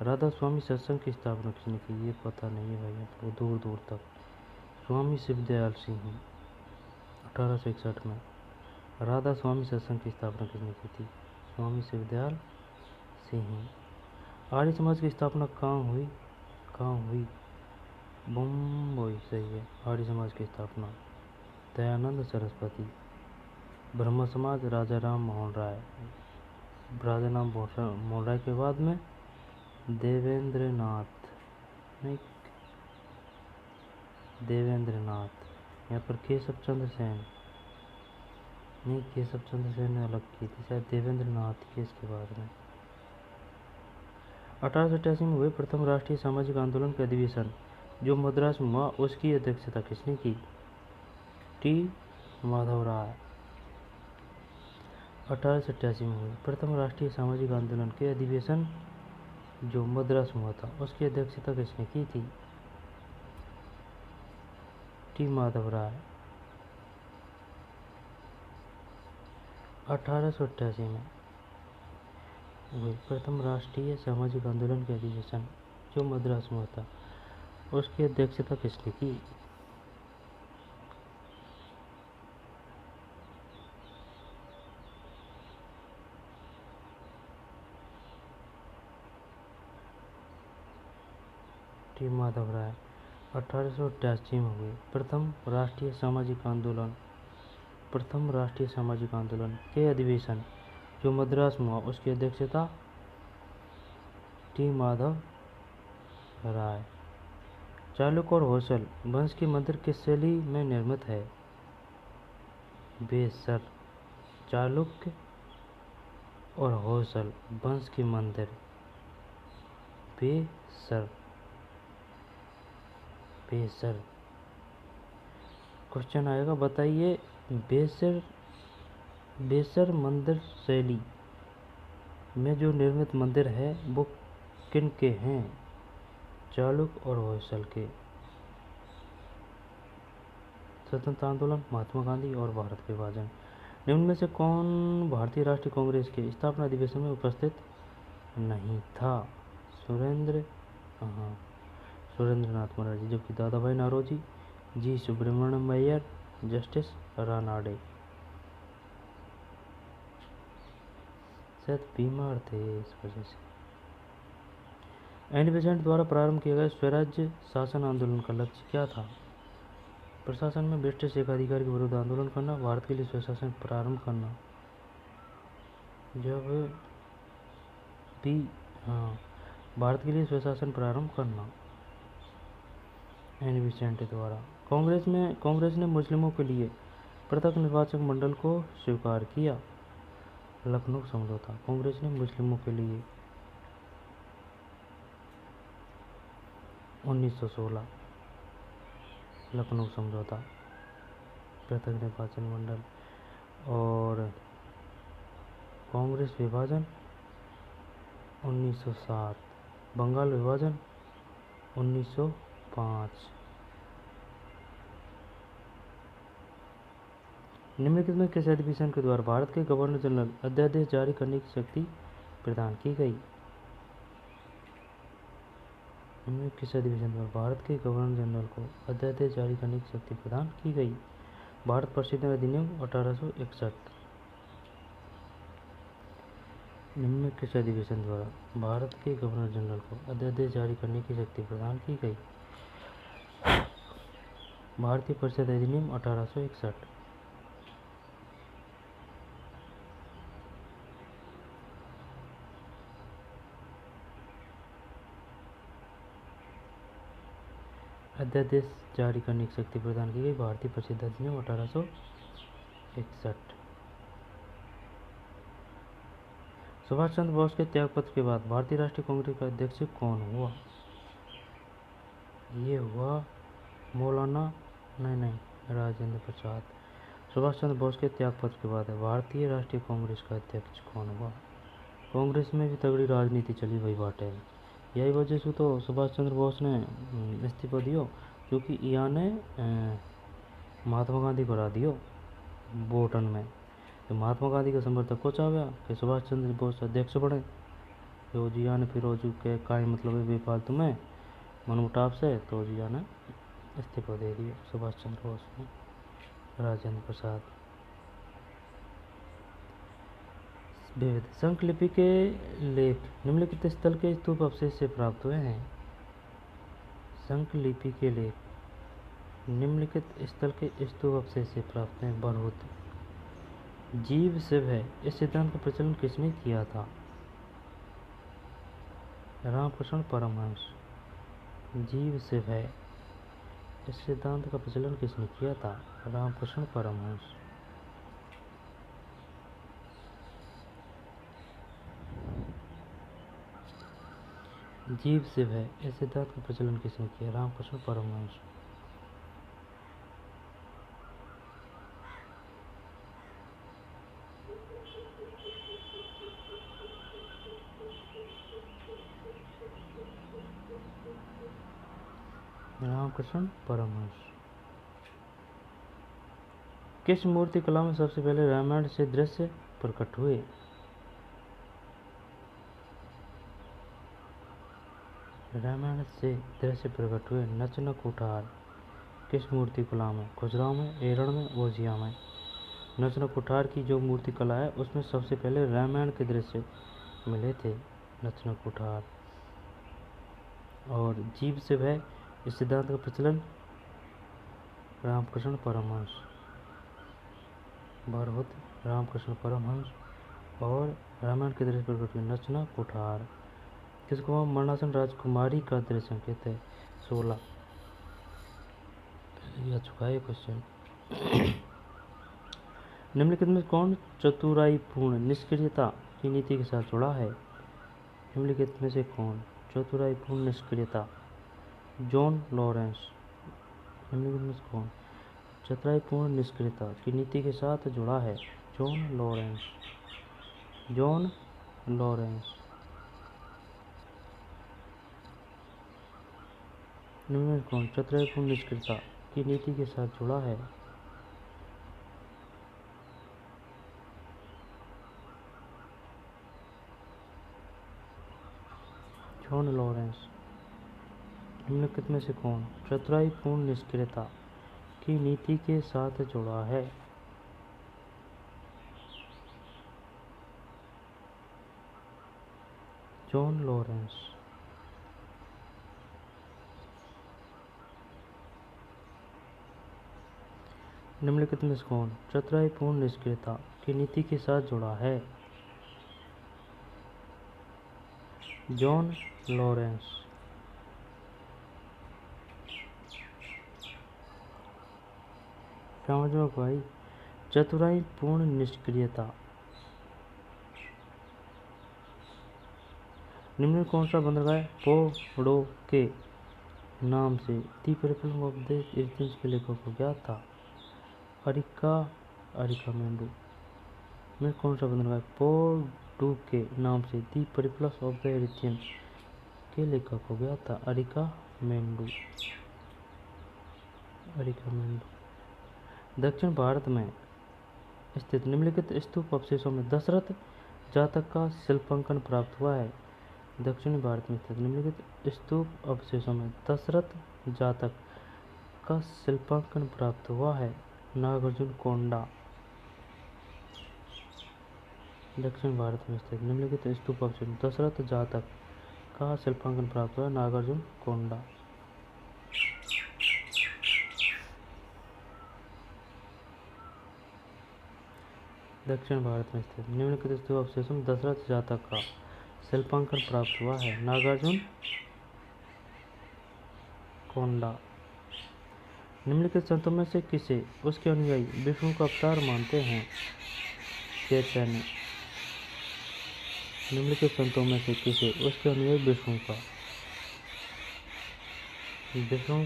राधा स्वामी सत्संग की स्थापना किसने की? ये पता नहीं है भाई आपको दूर दूर तक। स्वामी शिवदयाल सिंह। 1861 में राधा स्वामी सत्संग की स्थापना किसने की थी? स्वामी शिवदयाल सिंह। आर्य समाज की स्थापना कहाँ हुई? बम्बई। सही है। आर्य समाज की स्थापना दयानंद सरस्वती। ब्रह्म समाज राजा राम मोहन राय। मोहन राय के बाद में देवेंद्रनाथ यहाँ पर केशव चंद्र सेन नहीं, केशव चंद्र सेन ने अलग की थी शायद, देवेंद्रनाथ के इसके बाद में। 1888 में हुए प्रथम राष्ट्रीय सामाजिक आंदोलन का अधिवेशन जो मद्रास में हुआ उसकी अध्यक्षता किसने की? टी माधव राय। 1888 में हुए प्रथम राष्ट्रीय सामाजिक आंदोलन के अधिवेशन जो मद्रास में हुआ था उसकी अध्यक्षता किसने की थी? टी माधव राय। 1888 में हुए प्रथम राष्ट्रीय सामाजिक आंदोलन के अधिवेशन जो मद्रास में हुआ था उसकी अध्यक्षता किसने की? टी माधव राय। 1888 में हुए प्रथम राष्ट्रीय सामाजिक आंदोलन के अधिवेशन जो मद्रास में हुआ उसकी अध्यक्षता टी माधव राय। चालुक्य और होयसल वंश की मंदिर किस शैली में निर्मित है? बेसर। चालुक्य और होयसल वंश की मंदिर बेसर। क्वेश्चन आएगा, बताइए बेसर मंदिर शैली में जो निर्मित मंदिर है वो किन के हैं? चालुक्य और होयसल के। स्वतंत्रता आंदोलन, महात्मा गांधी और भारत विभाजन। निम्न में से कौन भारतीय राष्ट्रीय कांग्रेस के स्थापना अधिवेशन में उपस्थित नहीं था? सुरेंद्रनाथ बनर्जी, जबकि दादा भाई नौरोजी, जी सुब्रमण्यम अय्यर, जस्टिस रानाडे। शायद बीमार थे इस वजह से। एनी बेसेंट द्वारा प्रारंभ किया गया स्वराज्य शासन आंदोलन का लक्ष्य क्या था? प्रशासन में ब्रिटिश एकाधिकार के विरुद्ध आंदोलन करना, भारत के लिए स्वशासन प्रारंभ करना। भारत के लिए स्वशासन प्रारंभ करना। एनी बेसेंट द्वारा। कांग्रेस ने मुस्लिमों के लिए पृथक निर्वाचक मंडल को स्वीकार किया। लखनऊ समझौता। कांग्रेस ने मुस्लिमों के लिए 1916 लखनऊ समझौता, पृथक निर्वाचन मंडल। और कांग्रेस विभाजन 1907, बंगाल विभाजन 1905। निम्नलिखित में किस अधिवेशन के द्वारा भारत के गवर्नर जनरल अध्यादेश जारी करने की शक्ति प्रदान की गई? किस अधिवेशन द्वारा भारत के गवर्नर जनरल को अध्यादेश जारी करने की शक्ति प्रदान की गई? भारत प्रसिद्ध अधिनियम 1861। निम्न में किस अधिवेशन द्वारा भारत के गवर्नर जनरल को अध्यादेश जारी करने की शक्ति प्रदान की गई? भारतीय परिषद अधिनियम 1861। अध्यादेश जारी करने की शक्ति प्रदान की गई भारतीय परिषद अधिनियम 1861। सुभाष चंद्र बोस के त्यागपत्र के बाद भारतीय राष्ट्रीय कांग्रेस का अध्यक्ष कौन हुआ? ये हुआ मौलाना राजेंद्र प्रसाद। सुभाष चंद्र बोस के त्यागपत्र के बाद भारतीय राष्ट्रीय कांग्रेस का अध्यक्ष कौन हुआ? कांग्रेस में भी तगड़ी राजनीति चली वही बाटे। यही वजह से तो सुभाष चंद्र बोस ने इस्तीफा दियो, क्योंकि यहाँ ने महात्मा गांधी को हरा दियो वोटन में। कि महात्मा गांधी का समर्थक को चाव्या कि सुभाष चंद्र बोस अध्यक्ष बने। तो जिया ने फिर रोजू के काई मतलब है बेफालतू में मनमुटाव से, तो जिया ने इस्तीफा दे दिया सुभाष चंद्र बोस ने। राजेंद्र प्रसाद। विविध संकलिपि के लेख निम्नलिखित स्थल के स्तूप अवशेष से प्राप्त हुए हैं। संकलिपि के लेख निम्नलिखित स्थल के स्तूप अवशेष से प्राप्त हैं। बरहुत। जीव शिव है, इस सिद्धांत का प्रचलन किसने किया था? रामकृष्ण परमहंस। जीव शिव है, इस सिद्धांत का प्रचलन किसने किया था? रामकृष्ण परमहंस। जीव शिव है, इस सिद्धांत का प्रचलन किसने किया? रामकृष्ण परमहंस। रामकृष्ण परमहंस। किस मूर्ति कला में सबसे पहले रामायण से दृश्य प्रकट हुए? रामायण से दृश्य प्रकट हुए नचन कुठार। किस मूर्ति कला में? खजुराहो में, एरण में, ओजिया में। नचन कुठार की जो मूर्ति कला है उसमें सबसे पहले रामायण के दृश्य मिले थे, नचन कुठार। और जीव शिव है, इस सिद्धांत का प्रचलन रामकृष्ण परमहंस। बरहुत, रामकृष्ण परमहंस। और रामायण के दृश्य प्रकट हुए नचना कुठार। किसको मरणासन राजकुमारी का दृश्य संकेत है? 16 आ चुका है क्वेश्चन। निम्नलिखित में कौन चतुराईपूर्ण निष्क्रियता की नीति के साथ जुड़ा है? निम्नलिखित में से कौन चतुराईपूर्ण निष्क्रियता? John Lawrence. निम्नलिखित में से कौन चतुराईपूर्ण निष्क्रियता की नीति के साथ जुड़ा है? John Lawrence. John Lawrence. निम्न में कौन चतुराईपूर्ण निष्क्रियता की नीति के साथ जुड़ा है? John Lawrence. निम्नलिखित में से कौन चतुराईपूर्ण निष्क्रियता की नीति के साथ जुड़ा है? John Lawrence. निम्नलिखित में से कौन चतुराईपूर्ण निष्क्रियता की नीति के साथ जुड़ा है? John Lawrence. समझो भाई, चतुराईपूर्ण निष्क्रियता। निम्न में कौन सा बंदरगाह पोड़ो के नाम से दी परिफलन ऑफ द एथेंस के लेखक को ज्ञात था? अरिकामेंडू। में कौन सा बंदरगाह पोड़ो के नाम से दी परिफलन ऑफ द एथेंस के लेखक को ज्ञात था? अरिकामेंडू। दक्षिण भारत में स्थित निम्नलिखित स्तूप अवशेषों में दशरथ जातक का शिल्पांकन प्राप्त हुआ है। दक्षिण भारत में स्थित निम्नलिखित स्तूप अवशेषों में दशरथ जातक का शिल्पांकन प्राप्त हुआ है। नागार्जुन कोंडा। दक्षिण भारत में स्थित निम्नलिखित स्तूप अवशेषों में दशरथ जातक का शिल्पांकन प्राप्त हुआ है। नागार्जुन कोंडा। दक्षिण भारत में स्थित निम्नलिखित स्तूप अवशेषों में दशरथ जातक का शिल्पांकन प्राप्त हुआ है। नागार्जुन कोंडा। निम्नलिखित संतों में से किसे उसके अनुयायी विष्णु का अवतार मानते हैं? चैतन्य। निम्नलिखित संतों में से किसे उसके अनुयायी विष्णु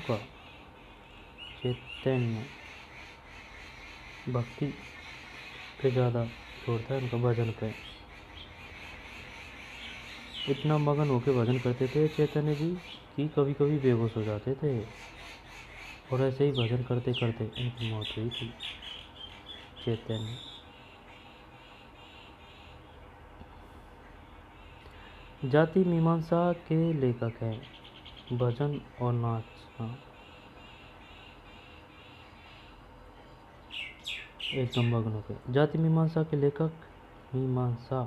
का चैतन्य। भक्ति पे ज़्यादा जोड़ता है उनका, भजन पे। इतना मगन होकर भजन करते थे चैतन्य जी कि कभी कभी बेहोश हो जाते थे, और ऐसे ही भजन करते करते इनकी मौत हुई थी। चैतन्य। जाति मीमांसा के लेखक हैं भजन और नाच। हाँ, एकदम भग्नों के। जाति मीमांसा के लेखक मीमांसा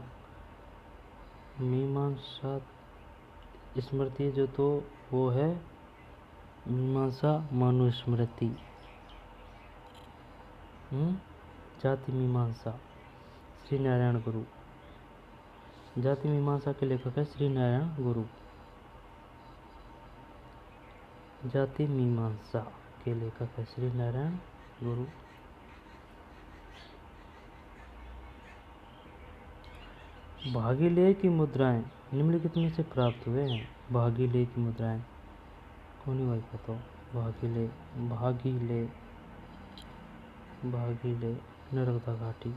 स्मृति जो तो वो है मीमांसा मनुस्मृति। जाति मीमांसा श्री नारायण गुरु। जाति मीमांसा के लेखक है श्री नारायण गुरु। जाति मीमांसा के लेखक है श्री नारायण गुरु। भागीले की मुद्राएं निम्नलिखित में से प्राप्त हुए हैं। भागीले की मुद्राएं कौन ही भाई बताओ। भागीले भागीले भागीले नर्मदा घाटी।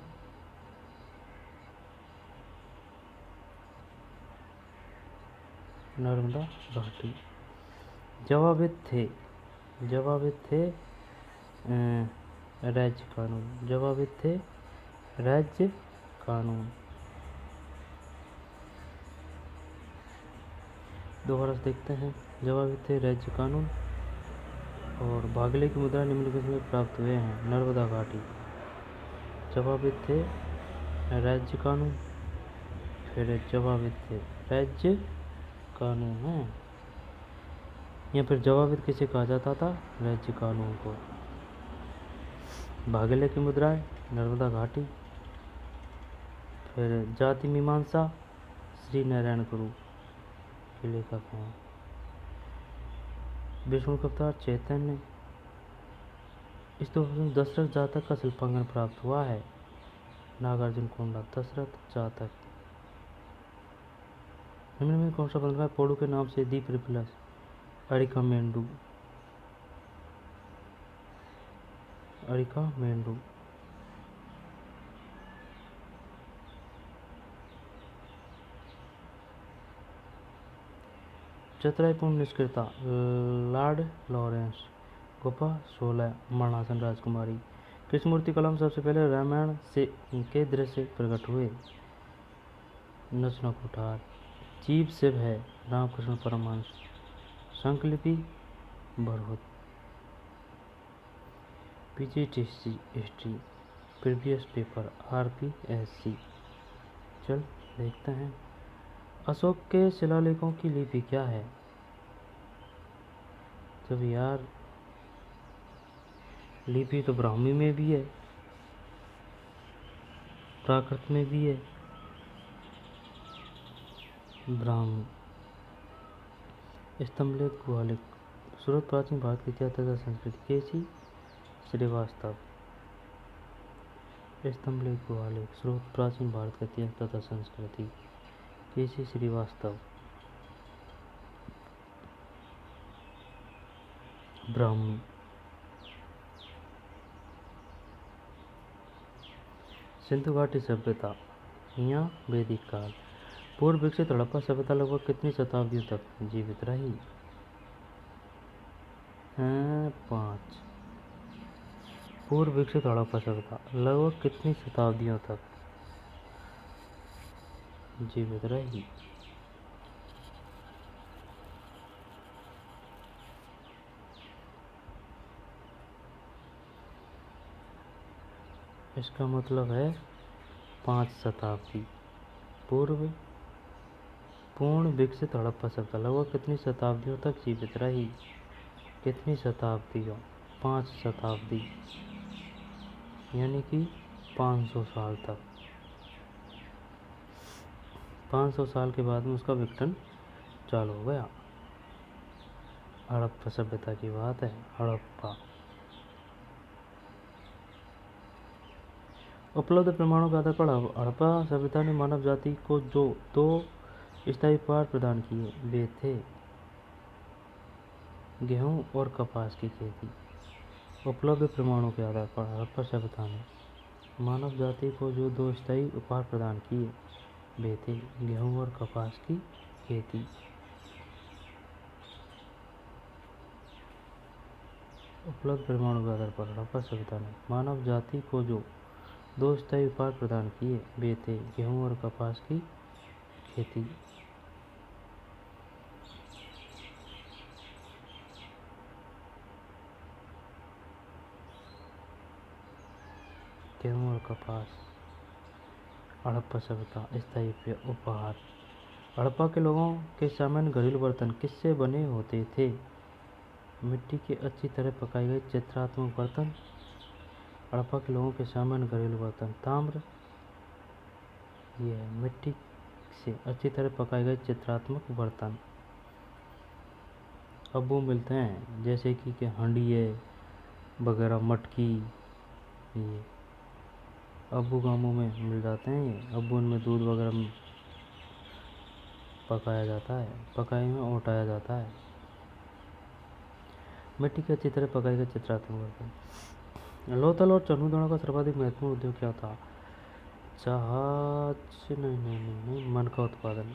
नर्मदा घाटी। जवाबित थे राज्य कानून। जवाबित थे राज्य कानून। दोबारा से देखते हैं। जवाबित थे राज्य कानून। और भागीले की मुद्रा निम्नलिखित में प्राप्त हुए हैं। नर्मदा घाटी। जवाबित थे राज्य कानून। फिर जवाबित थे राज्य कानून है या फिर जवाबित किसे कहा जाता था। राज्य कानून को। भागीले की मुद्राएं नर्मदा घाटी। फिर जाति मीमांसा श्री नारायण गुरु के लेखक हैं। विष्णु अवतार चैतन्य। इस तो दशरथ जातक का शिल्पांकन प्राप्त हुआ है। नागार्जुन कोंडा। दशरथ जातक। निम्न में कौन सा बंदरगाह पोड़ू के नाम से दीप रिप्लस अरिका मेंढू। अरिका मेंढू। चतुराई पूर्ण निष्क्रियता लॉर्ड लॉरेंस। गोपा 16 मरणासन राजकुमारी। कृष्णमूर्ति कलम सबसे पहले रामायण से के दृश्य प्रकट हुए। नचना कुठार। जीव शिव है रामकृष्ण परमहंस। संकलिपि Bharhut. PGTC history previous paper RPSC। चल देखते हैं। अशोक के शिलालेखों की लिपि क्या है। जब यार लिपि तो ब्राह्मी में भी है, प्राकृत में भी है। ब्राह्मी। स्तंभलेख गुहालेख। स्रोत प्राचीन भारत की इतिहास तथा संस्कृति। केसी श्रीवास्तव। स्तंभलेख गुहालेख। स्रोत प्राचीन भारत का इतिहास तथा संस्कृति। केसी श्रीवास्तव। ब्राह्मी। सिंधु घाटी सभ्यता या वैदिक काल। पूर्व विकसित हड़प्पा सभ्यता लगभग कितनी शताब्दियों तक जीवित रही। 5। पूर्व विकसित हड़प्पा सभ्यता लगभग कितनी शताब्दियों तक जीवित रही। इसका मतलब है 5 शताब्दी। पूर्ण विकसित हड़प्पा सभ्यता लगभग कितनी शताब्दियों तक जीवित रही। कितनी शताब्दियों। 5 शताब्दी यानी कि 500 साल तक। 500 साल के बाद में उसका विघटन चालू हो गया। हड़प्पा सभ्यता की बात है। हड़प्पा। उपलब्ध प्रमाणों के आधार पर हड़प्पा सभ्यता ने मानव जाति को जो 2 स्थायी उपहार प्रदान किए वे थे गेहूं और कपास की खेती। उपलब्ध प्रमाणों के आधार पर हड़प्पा सभ्यता ने मानव जाति को जो 2 स्थायी उपहार प्रदान किए वे थे गेहूं और कपास की खेती। उपलब्ध प्रमाणों के आधार पर हड़प्पा सभ्यता ने मानव जाति को जो 2 स्थायी उपहार प्रदान किए वे थे गेहूं और कपास की खेती। गेहूँ और कपास। हड़प्पा सभ्यता, स्थायी उपहार। हड़प्पा के लोगों के सामान्य घरेलू बर्तन किससे बने होते थे? मिट्टी के अच्छी तरह पकाए गए चित्रात्मक बर्तन। हड़प्पा के लोगों के सामान्य घरेलू बर्तन ताम्र, ये है मिट्टी से अच्छी तरह पकाए गए चित्रात्मक बर्तन। अब वो मिलते हैं जैसे कि हंडिये वगैरह, मटकी, ये अब्बू गाँवों में मिल जाते हैं। ये अब्बू उनमें दूध वगैरह पकाया जाता है, पकाए में उठाया जाता है। मिट्टी के अच्छी तरह पकाए गए चित्रात्मक बर्तन। लोथल और चन्हूदड़ों का सर्वाधिक महत्वपूर्ण उद्योग क्या था? जहाज, नहीं, मन का उत्पादन।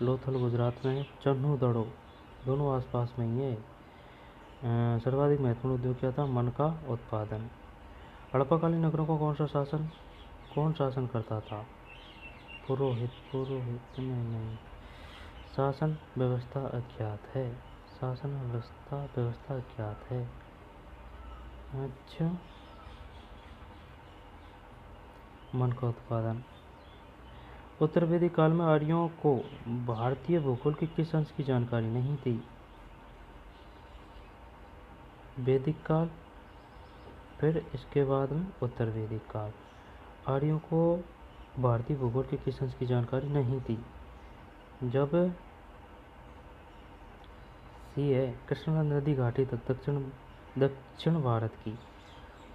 लोथल गुजरात में है, चन्हूदड़ो दोनों आसपास में ही है। सर्वाधिक महत्वपूर्ण उद्योग क्या था? मन का उत्पादन। हड़प्पाकालीन नगरों को कौन शासन करता था? पुरोहित, नहीं। शासन व्यवस्था अज्ञात है। शासन व्यवस्था अज्ञात है। अच्छा, मन का उत्पादन। उत्तर वैदिक काल में आर्यों को भारतीय भूगोल के किस अंश की जानकारी नहीं थी? वैदिक काल, फिर इसके बाद में उत्तर वैदिक काल। आर्यों को भारतीय भूगोल के किस अंश की जानकारी नहीं थी? जब सी है कृष्णा नदी घाटी तक दक्षिण भारत की।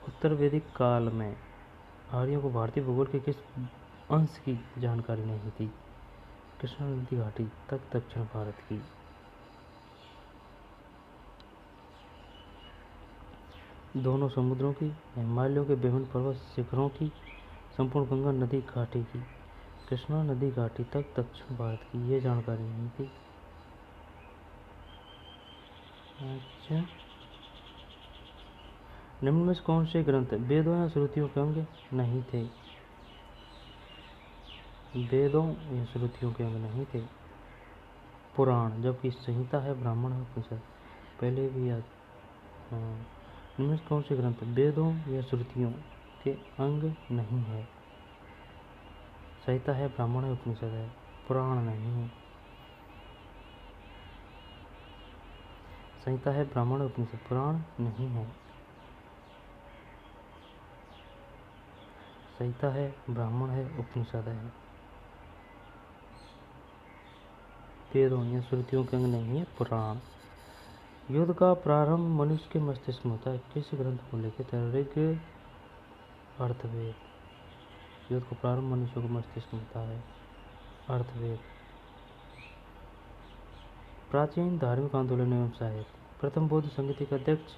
उत्तर वैदिक काल में आर्यों को भारतीय भूगोल के किस अंश की जानकारी नहीं थी? कृष्णा नदी घाटी तक दक्षिण भारत की। दोनों समुद्रों की, हिमालयों के विभिन्न पर्वत शिखरों की, संपूर्ण गंगा नदी घाटी की। कृष्णा नदी घाटी तक दक्षिण भारत की, ये जानकारी नहीं थी। अच्छा, निम्न में से कौन से ग्रंथ वेदों या श्रुतियों के अंग नहीं थे? वेदों या श्रुतियों के अंग नहीं थे। पुराण, जबकि संहिता है ब्राह्मण और उपनिषद। पहले भी याद। निम्न में से कौन से ग्रंथ वेदों या श्रुतियों के अंग नहीं है? संहिता है ब्राह्मण और उपनिषद है, पुराण नहीं है। संहिता है ब्राह्मण और उपनिषद, पुराण नहीं है। संहिता है ब्राह्मण है, उपनिषद है। वेदों या श्रुतियों के अंग नहीं है, पुराण। युद्ध का प्रारंभ मनुष्य के मस्तिष्क में होता है, किस ग्रंथ को लिखित है? ऋग, अर्थवेद। युद्ध का प्रारंभ मनुष्य के मस्तिष्क में होता है, अर्थवेद। प्राचीन धार्मिक आंदोलन एवं साहित्य। प्रथम बौद्ध संगति का अध्यक्ष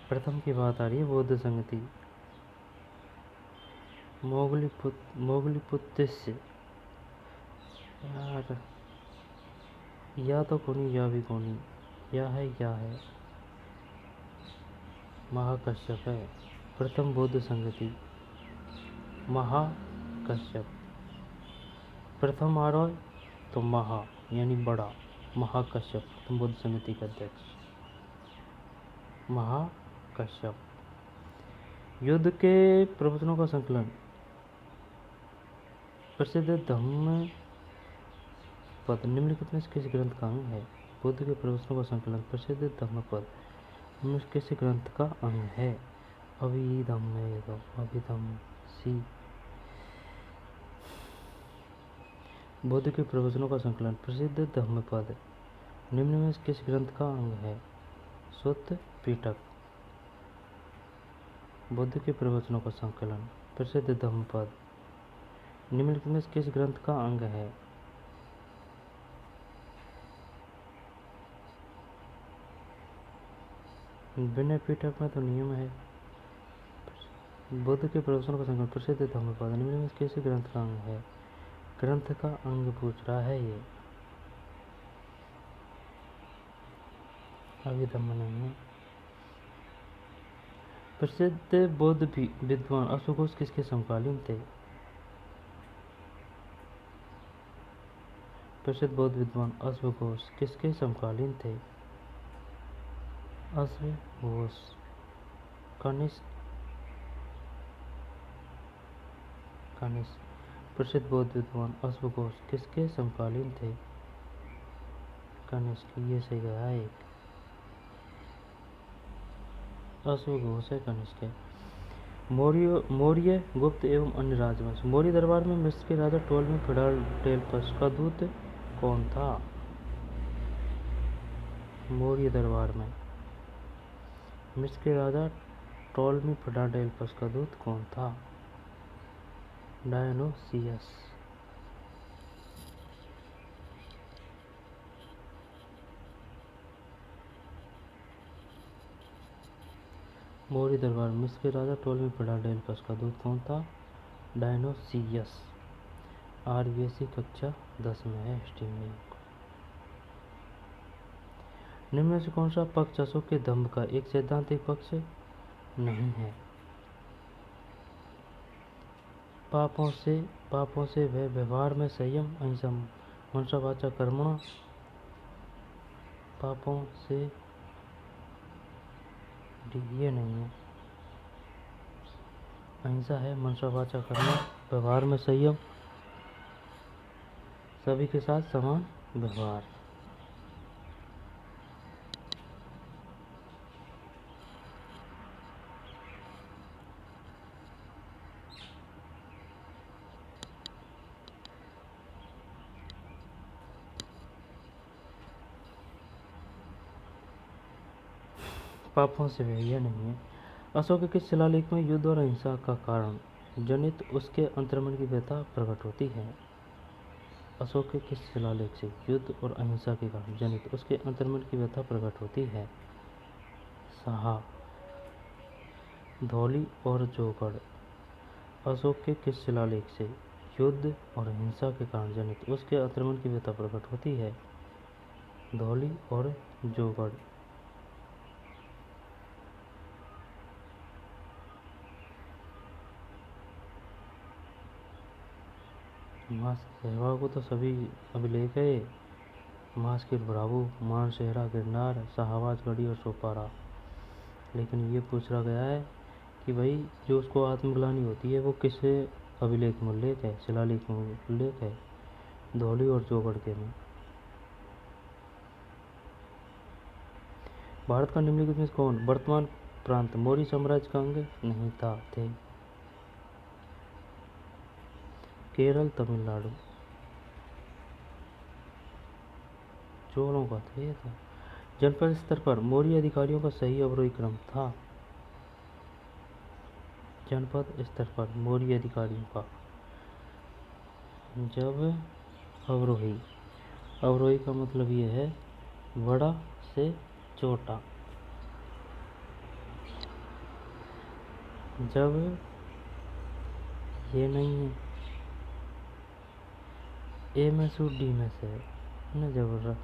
प्रथम की बात आ रही है, बौद्ध संगति। मोगलीपुत्स्य, यार या तो कोनी या भी कोनी, या है महाकश्यप है। प्रथम बौद्ध संगति महाकश्यप। प्रथम आरोह तो महा यानी बड़ा, महाकश्यप प्रथम बौद्ध समिति का अध्यक्ष महाकश्यप। युद्ध के प्रवचनों का संकलन। प्रसिद्ध धम्म पद निम्नलिखित में से किस ग्रंथ का अंग है? बुद्ध के प्रवचनों का संकलन प्रसिद्ध धम्मपद में किस ग्रंथ का अंग है? अभिधम्म है, तो अभिधम्म सी। बुद्ध के प्रवचनों का संकलन प्रसिद्ध धम्मपद निम्न में किस ग्रंथ का अंग है? सुत्त पिटक। बुद्ध के प्रवचनों का संकलन प्रसिद्ध धम्मपद निम्नलिखित में किस ग्रंथ का अंग है? विनय पिटक में तो नियम है। बुद्ध के प्रवचनों का संकलन प्रसिद्ध धम्मपद निम्न में किस ग्रंथ का अंग है? ग्रंथ का अंग पूछ रहा है ये, अभिधम्म नहीं है। प्रसिद्ध बौद्ध विद्वान अश्वघोष किसके समकालीन थे? प्रसिद्ध बौद्ध विद्वान अश्वघोष किसके समकालीन थे? अश्वघोष कनिष्क। प्रसिद्ध बौद्ध विद्वान अश्वघोष किसके समकालीन थे? कनिष्क। ये सही गया एक। अश्वघोष है कनिष्क है। मौर्य गुप्त एवं अन्य राजवंश। मौर्य दरबार में मिस्र के राजा टोलमी फिलाडेल्फस का दूत कौन था? मौर्य दरबार में मिस्र के राजा टोलमी फिलाडेल्फस का दूत कौन था? डायोनोसियस। मौर्य दरबार में मिस्र के राजा टोलमी फिलाडेल्फस का दूत कौन था? डायोनोसियस। आरबीएससी कक्षा 10 में है हिस्ट्री में। निम्न में से कौन सा पक्ष अशोक के दंभ का एक सैद्धांतिक पक्ष नहीं है? पापों से वह व्यवहार में संयम अहिंसा मनसा वाचा कर्मणा। पापों से ये नहीं है, अहिंसा है, मनसा वाचा कर्मणा, व्यवहार में संयम, सभी के साथ समान व्यवहार। पापों से वह यह नहीं है। अशोक के किस शिलालेख में युद्ध और अहिंसा का कारण जनित उसके अंतर्मन की व्यथा प्रकट होती है? अशोक के किस शिलालेख से युद्ध और अहिंसा के कारण जनित उसके अंतर्मन की व्यथा प्रकट होती है? साहा। धौली और जोगढ़। अशोक के किस शिलालेख से युद्ध और अहिंसा के कारण जनित उसके अंतर्मन की व्यथा प्रकट होती है? धौली और जोगढ़। मास सहवाग को तो सभी अभिलेख है। मास के ब्रावो, मान सेहरा, गिरनार, शाहबाज गढ़ी और सोपारा। लेकिन ये पूछा गया है कि भाई जो उसको आत्मग्लानि होती है वो किस अभिलेख में उल्लेख है, शिलालेख में उल्लेख है? धौली और जोगढ़ के में। भारत का निम्नलिखित में कौन वर्तमान प्रांत मौर्य साम्राज्य का अंग नहीं थे? केरल, तमिलनाडु। चोलों का था ये था। जनपद स्तर पर मौर्य अधिकारियों का सही अवरोही क्रम था? जनपद स्तर पर मौर्य अधिकारियों का जब अवरोही का मतलब ये है बड़ा से छोटा। जब ये नहीं है ए में से डी में से है जब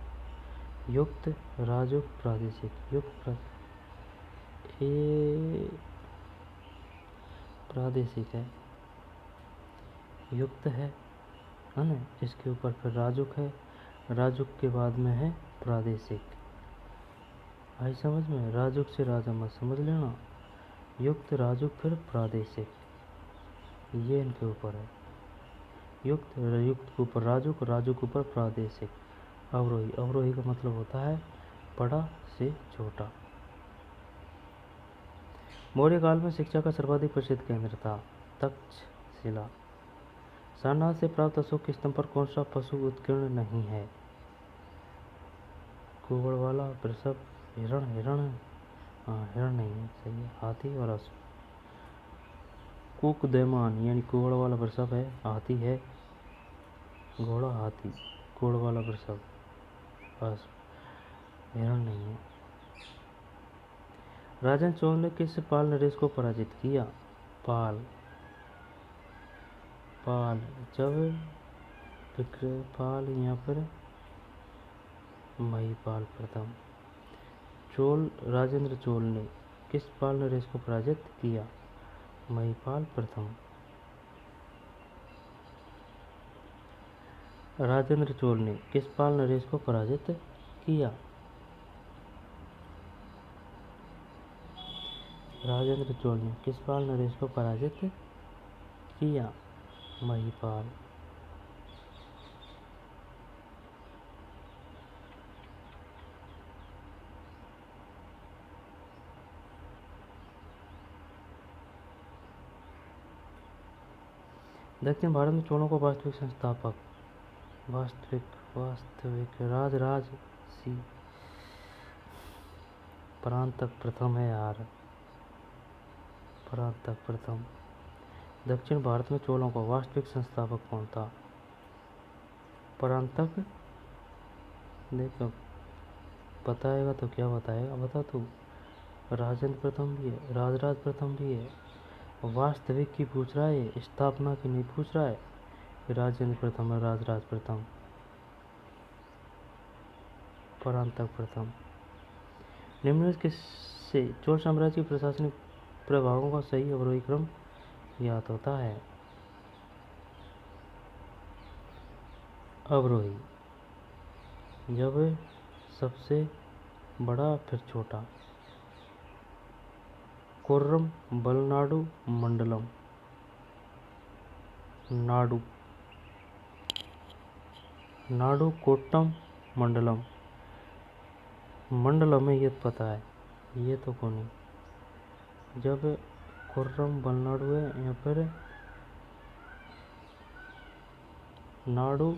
युक्त राजुक प्रादेशिक युक्त ए प्रादेशिक है, युक्त है ना, इसके ऊपर फिर राजुक है, राजुक के बाद में है प्रादेशिक। आई समझ में? राजुक से राजा मत समझ लेना, युक्त राजुक फिर प्रादेशिक, ये इनके ऊपर है। युक्त के ऊपर राजुक, राजुक ऊपर प्रादेशिक। अवरोही का मतलब होता है बड़ा से छोटा। मौर्य काल में शिक्षा का सर्वाधिक प्रसिद्ध केंद्र था तक्षशिला। सारनाथ से प्राप्त अशोक के स्तंभ पर कौन सा पशु उत्कीर्ण नहीं है? कुबड़ वाला, वृषभ, हिरण। हिरण नहीं है, सही है, हाथी और अश्व। कुकदैमान यानी कुबड़ वाला वृषभ है, हाथी है, घोड़ा, हाथी, कुबड़ वाला वृषभ, अश्व, हिरण नहीं है। राजन चोल ने किस पाल नरेश को पराजित किया? पाल जब पाल यहाँ पर महिपाल प्रथम। राजेंद्र चोल ने किस पाल नरेश को पराजित किया? महिपाल प्रथम। राजेंद्र चोल ने किस पाल नरेश को पराजित किया? राजेंद्र चोल ने किस पाल नरेश को पराजित किया? महिपाल। दक्षिण भारत में चोलों को वास्तविक संस्थापक वास्तविक राजराज सी परांतक प्रथम है यार। परांतक प्रथम। दक्षिण भारत में चोलों का वास्तविक संस्थापक कौन था? परांतक। देखो बताएगा तो क्या बताएगा, बता तू। राजेंद्र प्रथम भी है, राजराज प्रथम भी है। वास्तविक की पूछ रहा है, स्थापना की नहीं पूछ रहा है। राजेंद्र प्रथम और राजराज प्रथम। परांतक प्रथम। निम्नलिखित किससे चोल साम्राज्य के प्रशासनिक प्रभावों का सही अवरोही क्रम ज्ञात होता है? अवरोही, जब सबसे बड़ा फिर छोटा। कोर्रम बलनाडु मंडलम नाडु। नाडु कोट्टम मंडलम। मंडलम में ये पता है, ये तो कौन है। जब कोर्रम बलनाडु है या फिर नाडु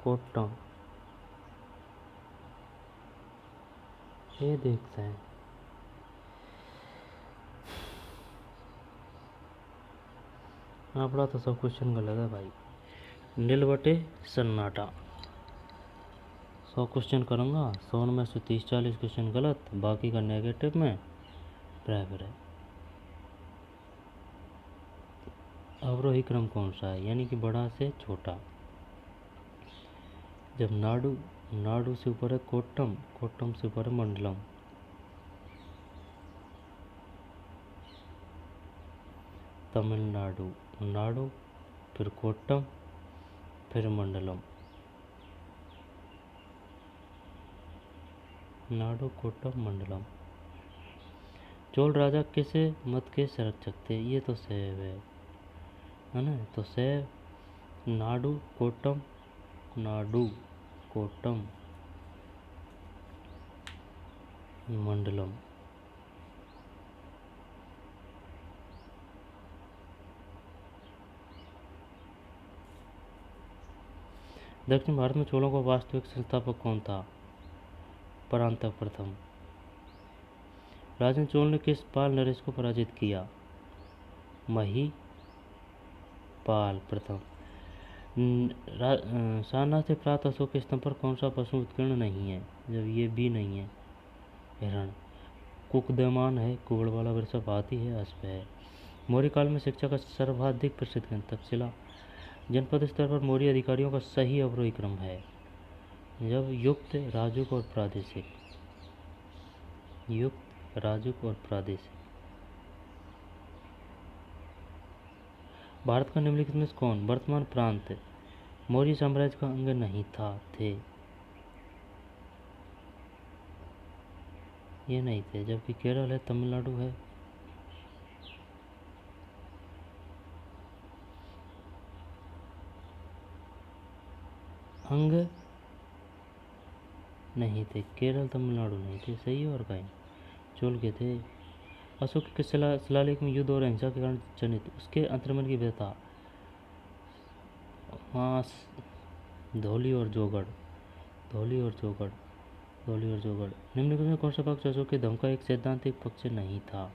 कोट्टम, ये देखते हैं। आपका तो सब क्वेश्चन गलत है भाई। नीलवटे सन्नाटा। 100 क्वेश्चन करूँगा, 100 में से 30-40 क्वेश्चन गलत, बाकी का नेगेटिव में बराबर है। अवरोही क्रम कौन सा है, यानी कि बड़ा से छोटा। जब नाडु से ऊपर है कोट्टम, कोट्टम से ऊपर है मंडलम। तमिलनाडु, नाडु, फिर कोट्टम, फिर मंडलम। नाडु कोट्टम मंडलम। चोल राजा किस मत के संरक्षक थे? ये तो सैव है ना। तो सैव। नाडु कोट्टम मंडलम। दक्षिण भारत में चोलों का वास्तविक संस्थापक कौन था? परांतक प्रथम। राजेंद्र चोल ने किस पाल नरेश को पराजित किया? महिपाल प्रथम। सारनाथ से प्राप्त अशोक के स्तंभ पर कौन सा पशु उत्कीर्ण नहीं है? जब ये भी नहीं है, हिरण। कुकदमान है, कुबड़ वाला वृषभ, हाथी है, अश्व है। मौर्य काल में शिक्षा का सर्वाधिक प्रसिद्ध ग्रंथ तक्षशिला। जनपद स्तर पर मौर्य अधिकारियों का सही अवरोही क्रम है। जब युक्त, राजुक और प्रादेशिक। युक्त, राजुक और प्रादेशिक। भारत का निम्नलिखित में से कौन वर्तमान प्रांत मौर्य साम्राज्य का अंग नहीं थे? ये नहीं थे, जबकि केरल है, तमिलनाडु है। अंग नहीं थे, केरल तमिलनाडु नहीं थे, सही। और कहीं चोल के थे। अशोक के शिलालेख में युद्ध और अहिंसा के कारण जनित उसके अंतर्मन की व्यथा। मांस, धौली और जोगड़। निम्नलिखित में कौन सा पक्ष अशोक के धर्म का एक सैद्धांतिक पक्ष नहीं था?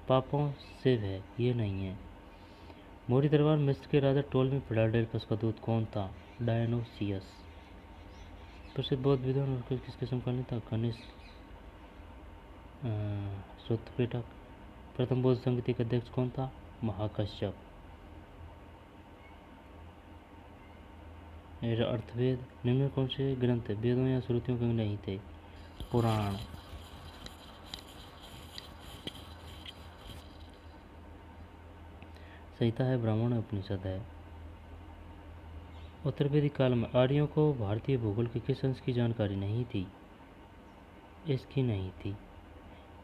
पापों से है, ये नहीं है। मौर्य दरबार मिस्र के राजा टोलमी फिलाडेल्फस का दूत कौन था? डायनोसियस। प्रसिद्ध बौद्ध विद्वान और किसके समकालीन था? कनिष्क सूत्रपिटक। प्रथम बौद्ध संगति का अध्यक्ष कौन था? महाकश्यप। अर्थवेद। निम्न कौन से ग्रंथ वेदों या श्रुतियों के नहीं थे? पुराण। संहिता है, ब्राह्मण उपनिषद है। उत्तर वैदिक काल में आर्यों को भारतीय भूगोल के किस अंश की जानकारी नहीं थी? इसकी नहीं थी,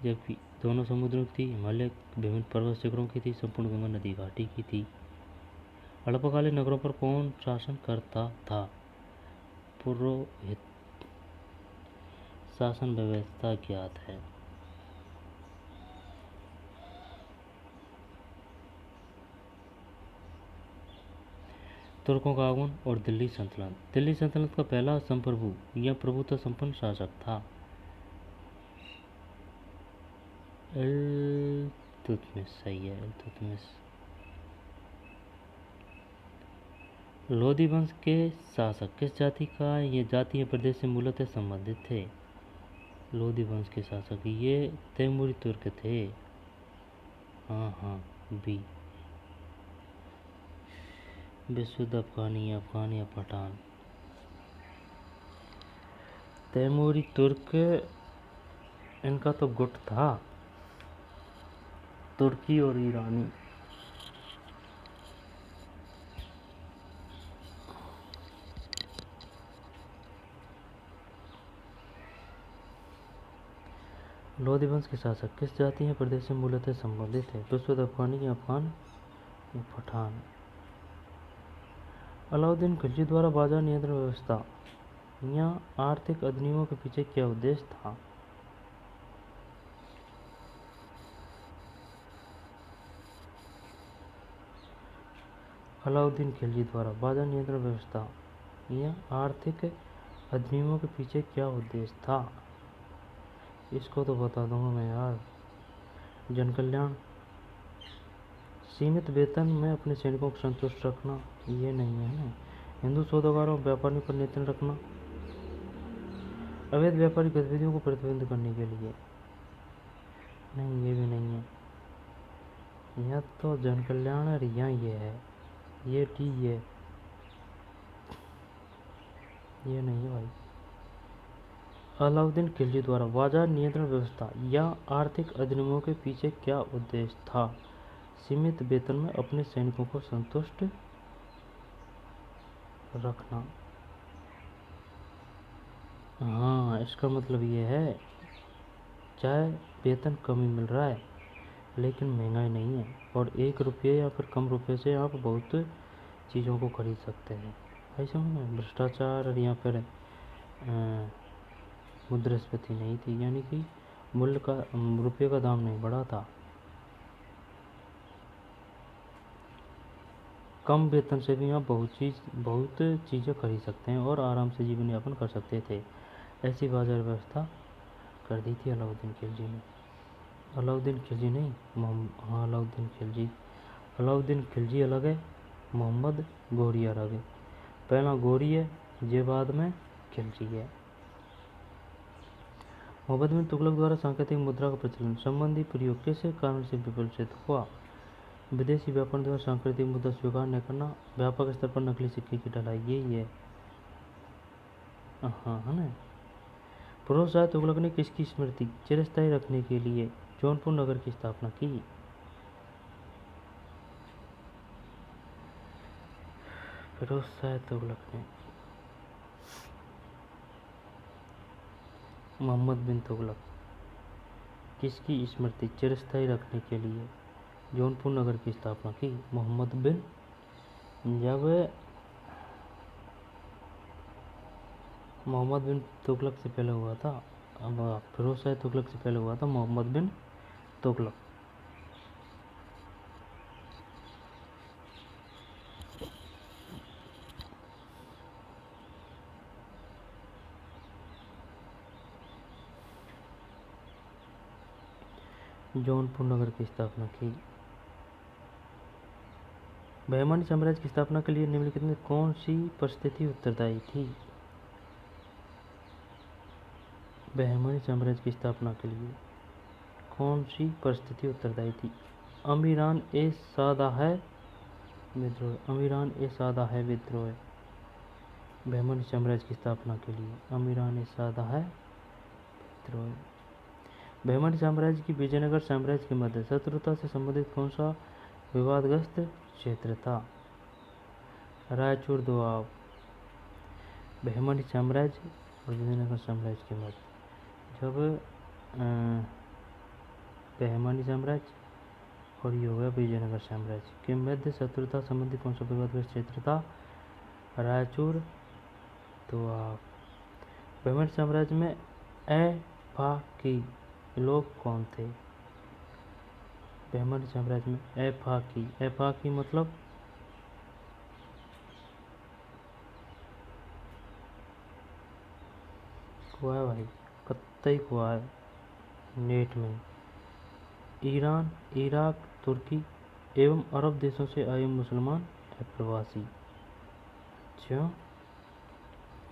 जबकि दोनों समुद्रों की थी, हिमालय विभिन्न पर्वत शिखरों की थी, संपूर्ण गंगा नदी घाटी की थी। हड़प्पाकालीन नगरों पर कौन शासन करता था? पुरोहित। शासन व्यवस्था ज्ञात है। तुर्कों का आगमन और दिल्ली सल्तनत। दिल्ली सल्तनत का पहला संप्रभु या प्रभुत्व संपन्न शासक था इल्तुतमिश। सही है, इल्तुतमिश। लोदी वंश के शासक किस जाति का ये जातीय प्रदेश से मूलतः संबंधित थे? लोदी वंश के शासक ये तैमूरी तुर्क थे। हाँ, बी। विशुद्ध अफगानी या पठान। तैमूरी तुर्क इनका तो गुट था, तुर्की और ईरानी। लोदी वंश के शासक किस जातीय प्रदेश से मूलतः संबंधित थे? विशुद्ध अफगानी या पठान। अलाउद्दीन खिलजी द्वारा बाजार नियंत्रण व्यवस्था या आर्थिक अधिनियमों के पीछे क्या उद्देश्य था? अलाउद्दीन खिलजी द्वारा बाजार नियंत्रण व्यवस्था या आर्थिक अधिनियमों के पीछे क्या उद्देश्य था? इसको तो बता दूंगा मैं यार। जन कल्याण, सीमित वेतन में अपने सैनिकों को संतुष्ट रखना, ये नहीं है ना। हिंदू सौदागरों व्यापारियों पर नियंत्रण रखना, अवैध व्यापारिक गतिविधियों को प्रतिबंध करने के लिए, नहीं ये भी नहीं है। यह तो जन कल्याण है, यहाँ ये है, ये टी ये नहीं है भाई। अलाउद्दीन खिलजी द्वारा बाजार नियंत्रण व्यवस्था या आर्थिक अधिनियमों के पीछे क्या उद्देश्य था? सीमित वेतन में अपने सैनिकों को संतुष्ट रखना। हाँ, इसका मतलब ये है, चाहे वेतन कम ही मिल रहा है लेकिन महंगाई नहीं है, और 1 रुपये या फिर कम रुपये से आप बहुत चीज़ों को खरीद सकते हैं। ऐसा में भ्रष्टाचार या फिर मुद्रास्फीति नहीं थी, यानी कि मूल्य का रुपये का दाम नहीं बढ़ा था। कम वेतन से भी आप बहुत चीज़ें खरीद सकते हैं और आराम से जीवन यापन कर सकते थे। ऐसी बाजार व्यवस्था कर दी थी अलाउद्दीन खिलजी ने। अलाउद्दीन खिलजी नहीं, अलाउद्दीन खिलजी। अलाउद्दीन खिलजी अलग है, मोहम्मद गोरी अलग है। पहला गोरी है, ये बाद में खिलजी है। मोहम्मद बिन तुगलक द्वारा सांकेतिक मुद्रा का प्रचलन संबंधी प्रयोग किस कारण से विफल सिद्ध हुआ? विदेशी व्यापार द्वारा सांकेतिक मुद्रा स्वीकार न करना, व्यापक स्तर पर नकली सिक्के की ढलाई, यही है। हाँ, है ना। फिरोज शाह तुगलक ने किसकी स्मृति चिरस्थायी रखने के लिए जौनपुर नगर की स्थापना की? फिरोज शाह तुगलक ने। मोहम्मद बिन तुगलक किसकी स्मृति चिरस्थायी रखने के लिए जौनपुर नगर की स्थापना की? मोहम्मद बिन। जब मोहम्मद बिन तुगलक से पहले हुआ था, अब फिरोज शाह तुगलक से पहले हुआ था मोहम्मद बिन तुगलक। जौनपुर नगर की स्थापना की। बहमानी साम्राज्य की स्थापना के लिए निम्नलिखित में कौन सी परिस्थिति उत्तरदायी थी? बहमानी साम्राज्य की स्थापना के लिए कौन सी परिस्थिति उत्तरदायी थी? अमीरान ए सादा है विद्रोह। अमीरान ए सादा है विद्रोह। बहमानी साम्राज्य की स्थापना के लिए अमीरान ए सादा है विद्रोह। बहमानी साम्राज्य की विजयनगर साम्राज्य के मध्य शत्रुता से संबंधित कौन सा विवादग्रस्त क्षेत्र था? रायचूर दोआब, बहमनी साम्राज्य और विजयनगर साम्राज्य के मध्य। जब बहमनी साम्राज्य और ये हो गया विजयनगर साम्राज्य के मध्य शत्रुता संबंधी कौन सा विवादग्रस्त क्षेत्र था? रायचूर। तो आप बहमनी साम्राज्य में एफाकी लोग कौन थे? बहमनी साम्राज्य में एफाकी मतलब हुआ है भाई, कत्तई हुआ है नेट में। ईरान, इराक, तुर्की एवं अरब देशों से आए मुसलमान अप्रवासी। क्यों?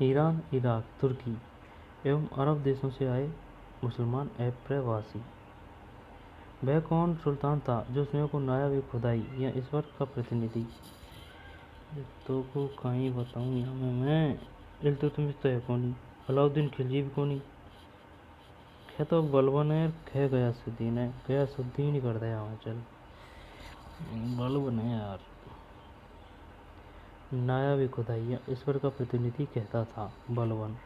ईरान, इराक, तुर्की एवं अरब देशों से आए मुसलमान अप्रवासी। वह कौन सुल्तान था जो स्वयं को नायाब खुदाई या ईश्वर का प्रतिनिधि? तो को कहीं बताऊँ यहाँ मैं इल्तुतमिश तो है कौन, अलाउद्दीन खिलजी भी कौन, खे तो बलबन है, खे गयासुद्दीन है, गयासुद्दीन ही कर दे यहाँ। चल बलबन है यार। नायाब खुदाई या ईश्वर का प्रतिनिधि कहता था बलबन।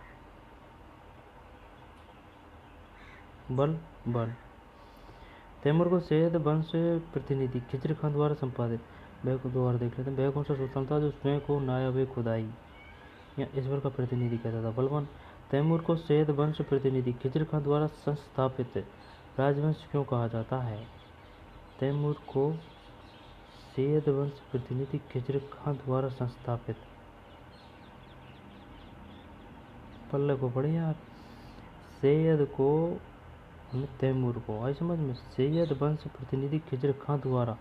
बल तैमूर को सैयद वंश प्रतिनिधि खिजर खान द्वारा संपादित, वह को दोबारा देख लेते हैं। वह कौन सा सुल्तान था जो स्वयं को नायाब खुदाई या ईश्वर का प्रतिनिधि कहता था? बलबन। तैमूर को सैयद वंश प्रतिनिधि खिजर खान द्वारा संस्थापित राजवंश क्यों कहा जाता है? तैमूर को सैयद वंश प्रतिनिधि खिजर खान द्वारा संस्थापित, पल्ले को पढ़े यार। सैयद को तैमूर को आई समझ में। सैयद वंश प्रतिनिधि खिजर खान द्वारा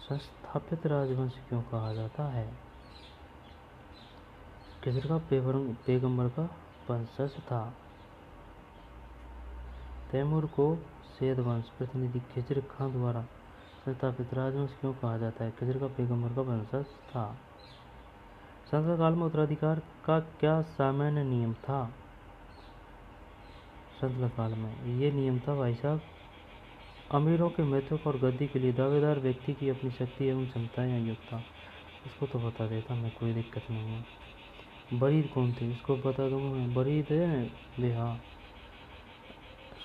संस्थापित राजवंश क्यों कहा जाता है? खिजर का पैगंबर का वंशज था। तैमूर को सैयद वंश प्रतिनिधि खिजर खान द्वारा संस्थापित राजवंश क्यों कहा जाता है? खिजर का पैगंबर का वंशज था। संसद काल में उत्तराधिकार का क्या सामान्य नियम था? संसद काल में ये नियम था भाई साहब, अमीरों के महत्व और गद्दी के लिए दावेदार व्यक्ति की अपनी शक्ति एवं क्षमताएं या योग्यता। इसको तो बता देता मैं, कोई दिक्कत नहीं है। बरीद कौन थे? इसको बता दूंगा मैं। बरीद है बिहा,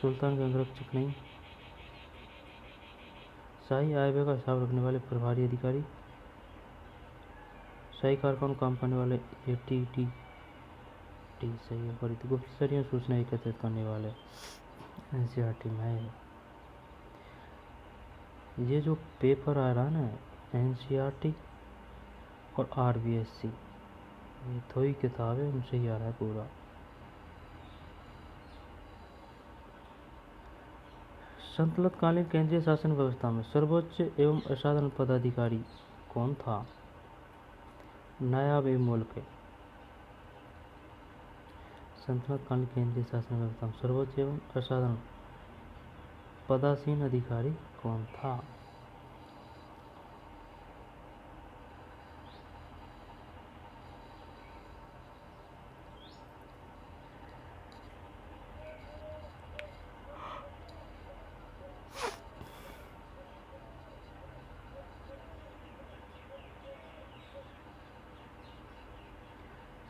सुल्तान के अंगरक्षक नहीं। शाही आय व्यय का हिसाब रखने वाले प्रभारी अधिकारी, शाही कारखानों काम करने वाले एटीटी सही है। बरीद गुप्तचर सूचना एकत्रित करने वाले एनसीईआरटी में है। ये जो पेपर आ रहा है ना एनसीईआरटी और आरबीएससी, ये दो ही किताब है, उनसे ही आ रहा है पूरा। संतलत कालीन केंद्रीय शासन व्यवस्था में सर्वोच्च एवं असाधारण पदाधिकारी कौन था? नायाब ए मुल्क। संतलत कालीन केंद्रीय शासन व्यवस्था में सर्वोच्च एवं असाधारण पदासीन अधिकारी कौन था?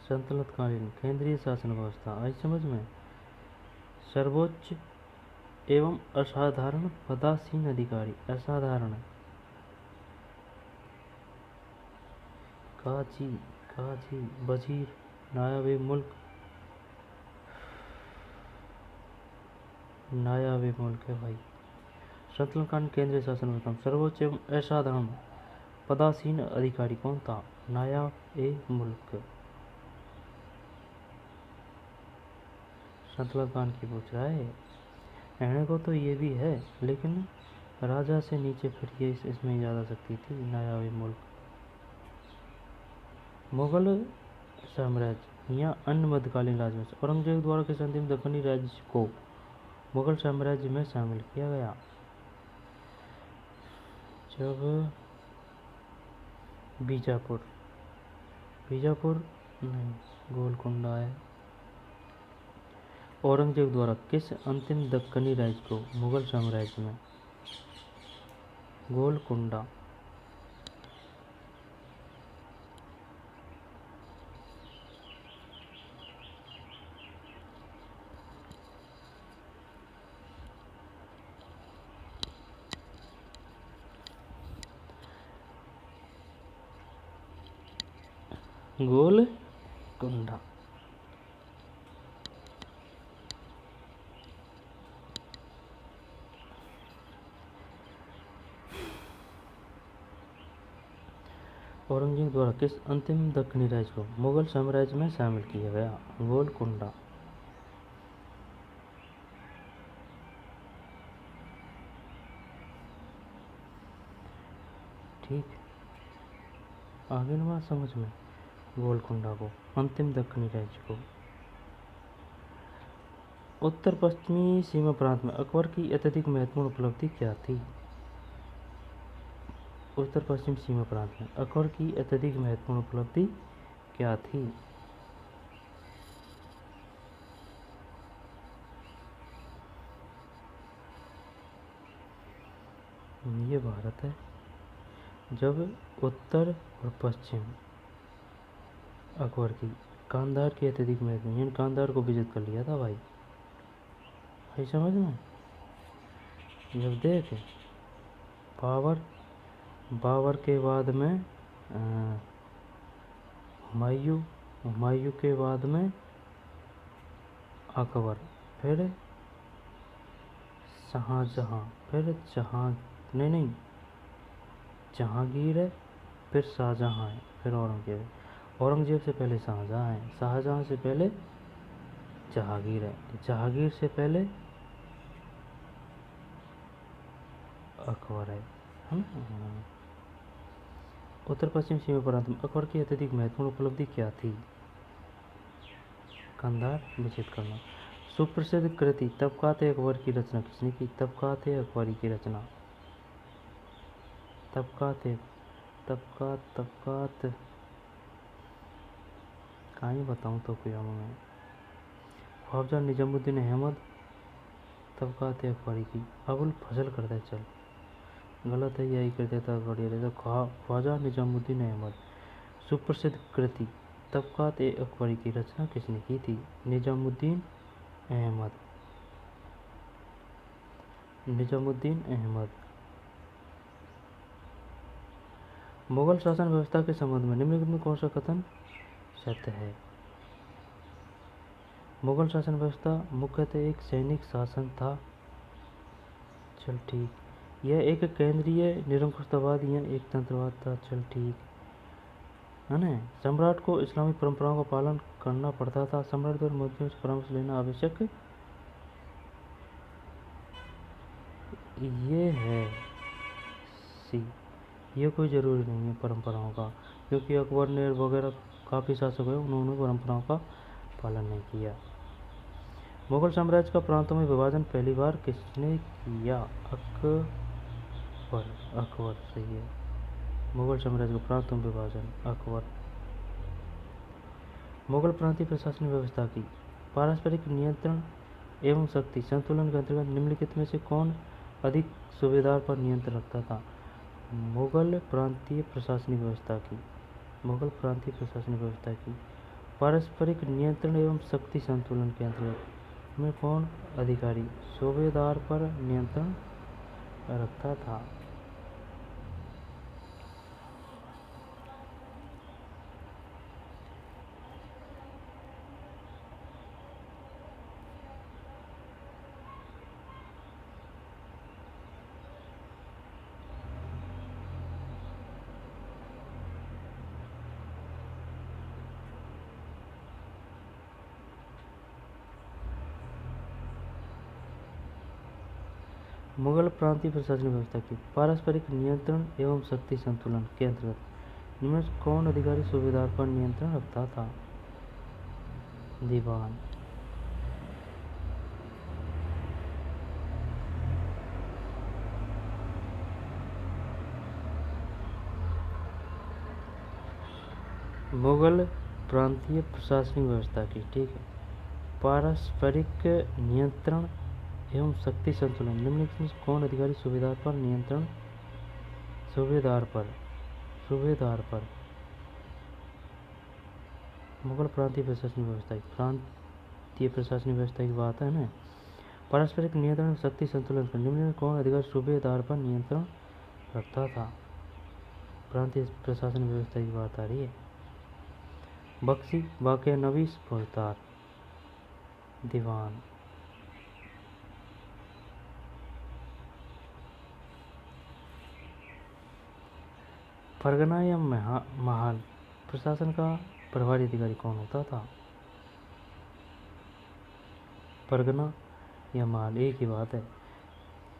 संतलत कालीन केंद्रीय शासन व्यवस्था आई समझ में। सर्वोच्च एवं असाधारण पदासीन अधिकारी, असाधारण काजी वजीर, नायाब ए मुल्क, नायाब ए मुल्क है भाई। संतलत कालीन केंद्रीय शासन व्यवस्था सर्वोच्च एवं असाधारण पदासीन अधिकारी कौन था? नायाब ए मुल्क। संतलत कालीन की पूछ रहा है। कहने को तो ये भी है, लेकिन राजा से नीचे फिर ये इसमें ज़्यादा शक्ति थी। नायाब ए मुल्क। मुगल साम्राज्य या अन्य मध्यकालीन राजवंश औरंगजेब द्वारा किस अंतिम दक्कनी राज्य को मुगल साम्राज्य में शामिल किया गया? जब बीजापुर नहीं, गोलकुंडा है। औरंगजेब द्वारा किस अंतिम दक्कनी राज्य को मुगल साम्राज्य में? गोलकुंडा। गोलकुंडा। औरंगजेब द्वारा किस अंतिम दक्षिणी राज्य को मुगल साम्राज्य में शामिल किया गया? गोलकुंडा। ठीक, आगे ना बात समझ में। गोलकुंडा को अंतिम दक्षिणी राज्य को। उत्तर पश्चिमी सीमा प्रांत में अकबर की अत्यधिक महत्वपूर्ण उपलब्धि क्या थी? उत्तर पश्चिम सीमा प्रांत में अकबर की अत्यधिक महत्वपूर्ण उपलब्धि क्या थी? ये भारत है। जब उत्तर और पश्चिम अकबर की कांधार की अत्यधिक महत्व, कांधार को विजिट कर लिया था भाई, है समझ में। जब देख बाबर के बाद में हुमायूं के बाद में अकबर, फिर शाहजहां, फिर जहांगीर है, फिर शाहजहां है, फिर औरंगजेब। औरंगजेब से पहले शाहजहां है, शाहजहां से पहले जहांगीर है, जहांगीर से पहले अकबर है ना। उत्तर पश्चिम सीमा प्रांत में अकबर की अत्यधिक महत्वपूर्ण उपलब्धि क्या थी? कांधार विजित करना। सुप्रसिद्ध कृति तबकात अकबर की रचना किसने की? तबकात अकबरी की रचना। तबकात कहीं बताऊँ तो क्या मैं। ख्वाजा निजामुद्दीन अहमद, तबकात अकबरी की। अबुल फजल करता है, चल गलत है, यही कर देता बढ़िया रहता। ख्वाजा निजामुद्दीन अहमद। सुप्रसिद्ध कृति तबकात अकबरी की रचना किसने की थी? निजामुद्दीन अहमद। मुगल शासन व्यवस्था के संबंध में निम्नलिखित में कौन सा कथन सत्य है? मुगल शासन व्यवस्था मुख्यतः एक सैनिक शासन था। चल ठीक। यह एक केंद्रीय निरंकुशतावाद या एक तंत्रवाद था। चल ठीक है ना। सम्राट को इस्लामी परंपराओं का पालन करना पड़ता था। सम्राट द्वारा मंत्रियों से परामर्श लेना आवश्यक ये है सी। ये कोई ज़रूरी नहीं है परंपराओं का, क्योंकि अकबर ने वगैरह काफ़ी शासक हुए, उन्होंने परंपराओं का पालन नहीं किया। मुगल साम्राज्य का प्रांतों में विभाजन पहली बार किसने किया? अकबर सही है। मुगल साम्राज्य का प्रांतों में विभाजन अकबर। मुगल प्रांतीय प्रशासनिक व्यवस्था की पारस्परिक नियंत्रण एवं शक्ति संतुलन के अंतर्गत निम्नलिखित में से कौन अधिक सूबेदार पर नियंत्रण रखता था? मुगल प्रांतीय प्रशासनिक व्यवस्था की पारस्परिक नियंत्रण एवं शक्ति संतुलन के अंतर्गत में कौन अधिकारी सूबेदार पर नियंत्रण रखता था? मुगल प्रांतीय प्रशासनिक व्यवस्था की पारस्परिक नियंत्रण एवं शक्ति संतुलन के अंतर्गत निम्न में कौन अधिकारी सूबेदार पर नियंत्रण रखता था? दीवान। मुगल प्रांतीय प्रशासनिक व्यवस्था की ठीक है पारस्परिक नियंत्रण एवं शक्ति संतुलन निम्नलिखित में कौन अधिकारी सूबेदार पर नियंत्रण सूबेदार पर मुगल प्रांतीय प्रशासनिक व्यवस्था की बात है ना। पारस्परिक नियंत्रण एवं शक्ति संतुलन पर निम्नलिखित में कौन अधिकारी सूबेदार पर नियंत्रण रखता था? प्रांतीय प्रशासन व्यवस्था की बात आ रही है। बख्शी, वाक़या नवीस, फौजदार, दीवान। परगना या महाल प्रशासन का प्रभारी अधिकारी कौन होता था? परगना या महाल एक ही बात है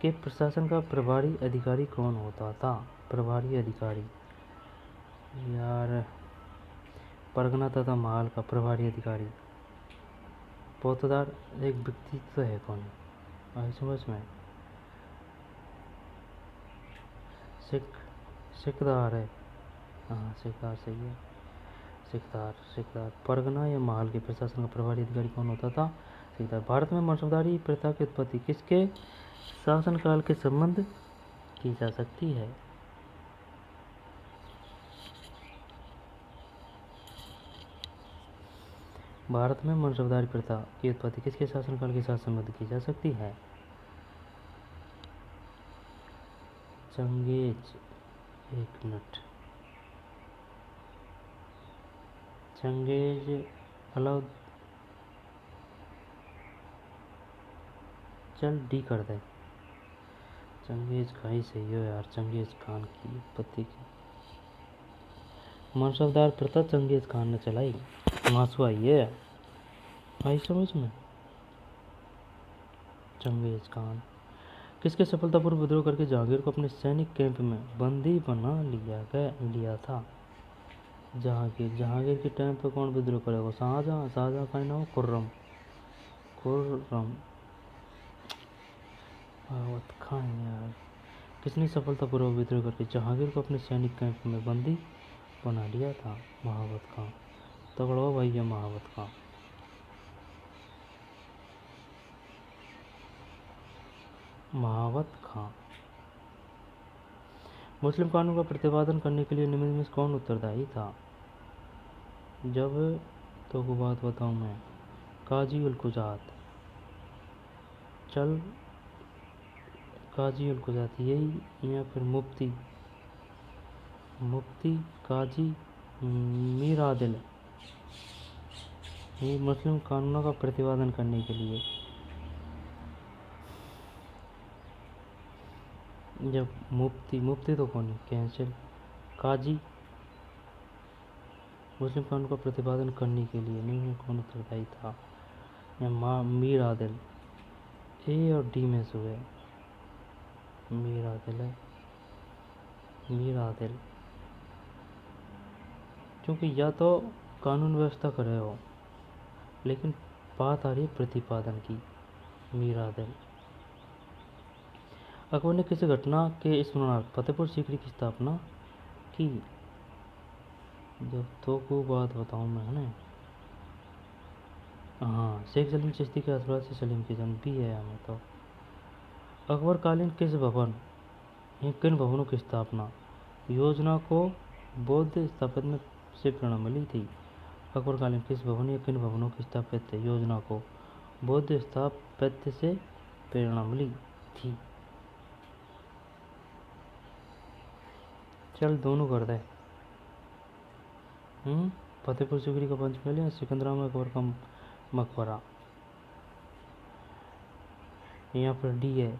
कि प्रशासन का प्रभारी अधिकारी कौन होता था? प्रभारी अधिकारी यार, परगना तथा महाल का प्रभारी अधिकारी। फौजदार एक व्यक्तित्व है कौन? आई समझ में। सिकदार है, हाँ सिकदार सही है, सिकदार। परगना या महाल के प्रशासन का प्रभारी अधिकारी कौन होता था? सिकदार। भारत में मनसबदारी प्रथा की उत्पत्ति किसके शासनकाल के संबंध की जा सकती है? भारत में मनसबदारी प्रथा की उत्पत्ति किसके शासनकाल के साथ संबंध की जा सकती है? चंगेज, एक मिनट, चंगेज अलाउद, चल डी कर दे, चंगेज का ही सही हो यार, चंगेज खान की उत्पत्ति की। मनसबदार प्रथा चंगेज खान ने चलाई, मासू आई है, आई समझ में। चंगेज खान किसके सफलतापूर्वक विद्रोह करके जहांगीर को अपने सैनिक कैंप में बंदी बना लिया था? जहांगीर के टाइम पे कौन विद्रोह करेगा? शाहजहां का नाम खुर्रम महावत खान यार। किसने सफलतापूर्वक विद्रोह करके जहांगीर को अपने सैनिक कैंप में बंदी बना लिया था? महावत खान। तगड़ा भाई है महावत खान। महावत खान। मुस्लिम कानून का प्रतिपादन करने के लिए निम्न में से कौन उत्तरदायी था? जब तो को बात बताऊं मैं, काजी उल कुजात, चल काजी उल कुजात यही, या फिर मुफ्ती काजी मीर आदिल, ये मुस्लिम कानूनों का प्रतिपादन करने के लिए जब मुफ्ती तो कौन है, कैंसिल, काजी मुस्लिम कानून का प्रतिपादन करने के लिए नहीं कौन उत्तरदायी था? या मीर आदिल, ए और डी में से हुए, मीर आदिल है, मीर आदिल, क्योंकि या तो कानून व्यवस्था कर रहे हो, लेकिन बात आ रही है प्रतिपादन की, मीर आदिल। अकबर ने किस घटना के स्मरणार्थ फतेहपुर सीकरी की स्थापना की? जब तो को बात बताऊं मैं, है ना, हाँ शेख सलीम चिश्ती के आशीर्वाद से सलीम की जन्म भी है हमें तो। अकबर कालीन किस भवन या किन भवनों की स्थापना योजना को बौद्ध स्थापत्य से प्रेरणा मिली थी? अकबर कालीन किस भवन या किन भवनों की स्थापत्य योजना को बौद्ध स्थापत्य से प्रेरणा मिली थी? चल दोनों कर दे। फतेहपुर सीकरी का पंचमहल या सिकंदरा अकबर का मकबरा? यहाँ पर डी है।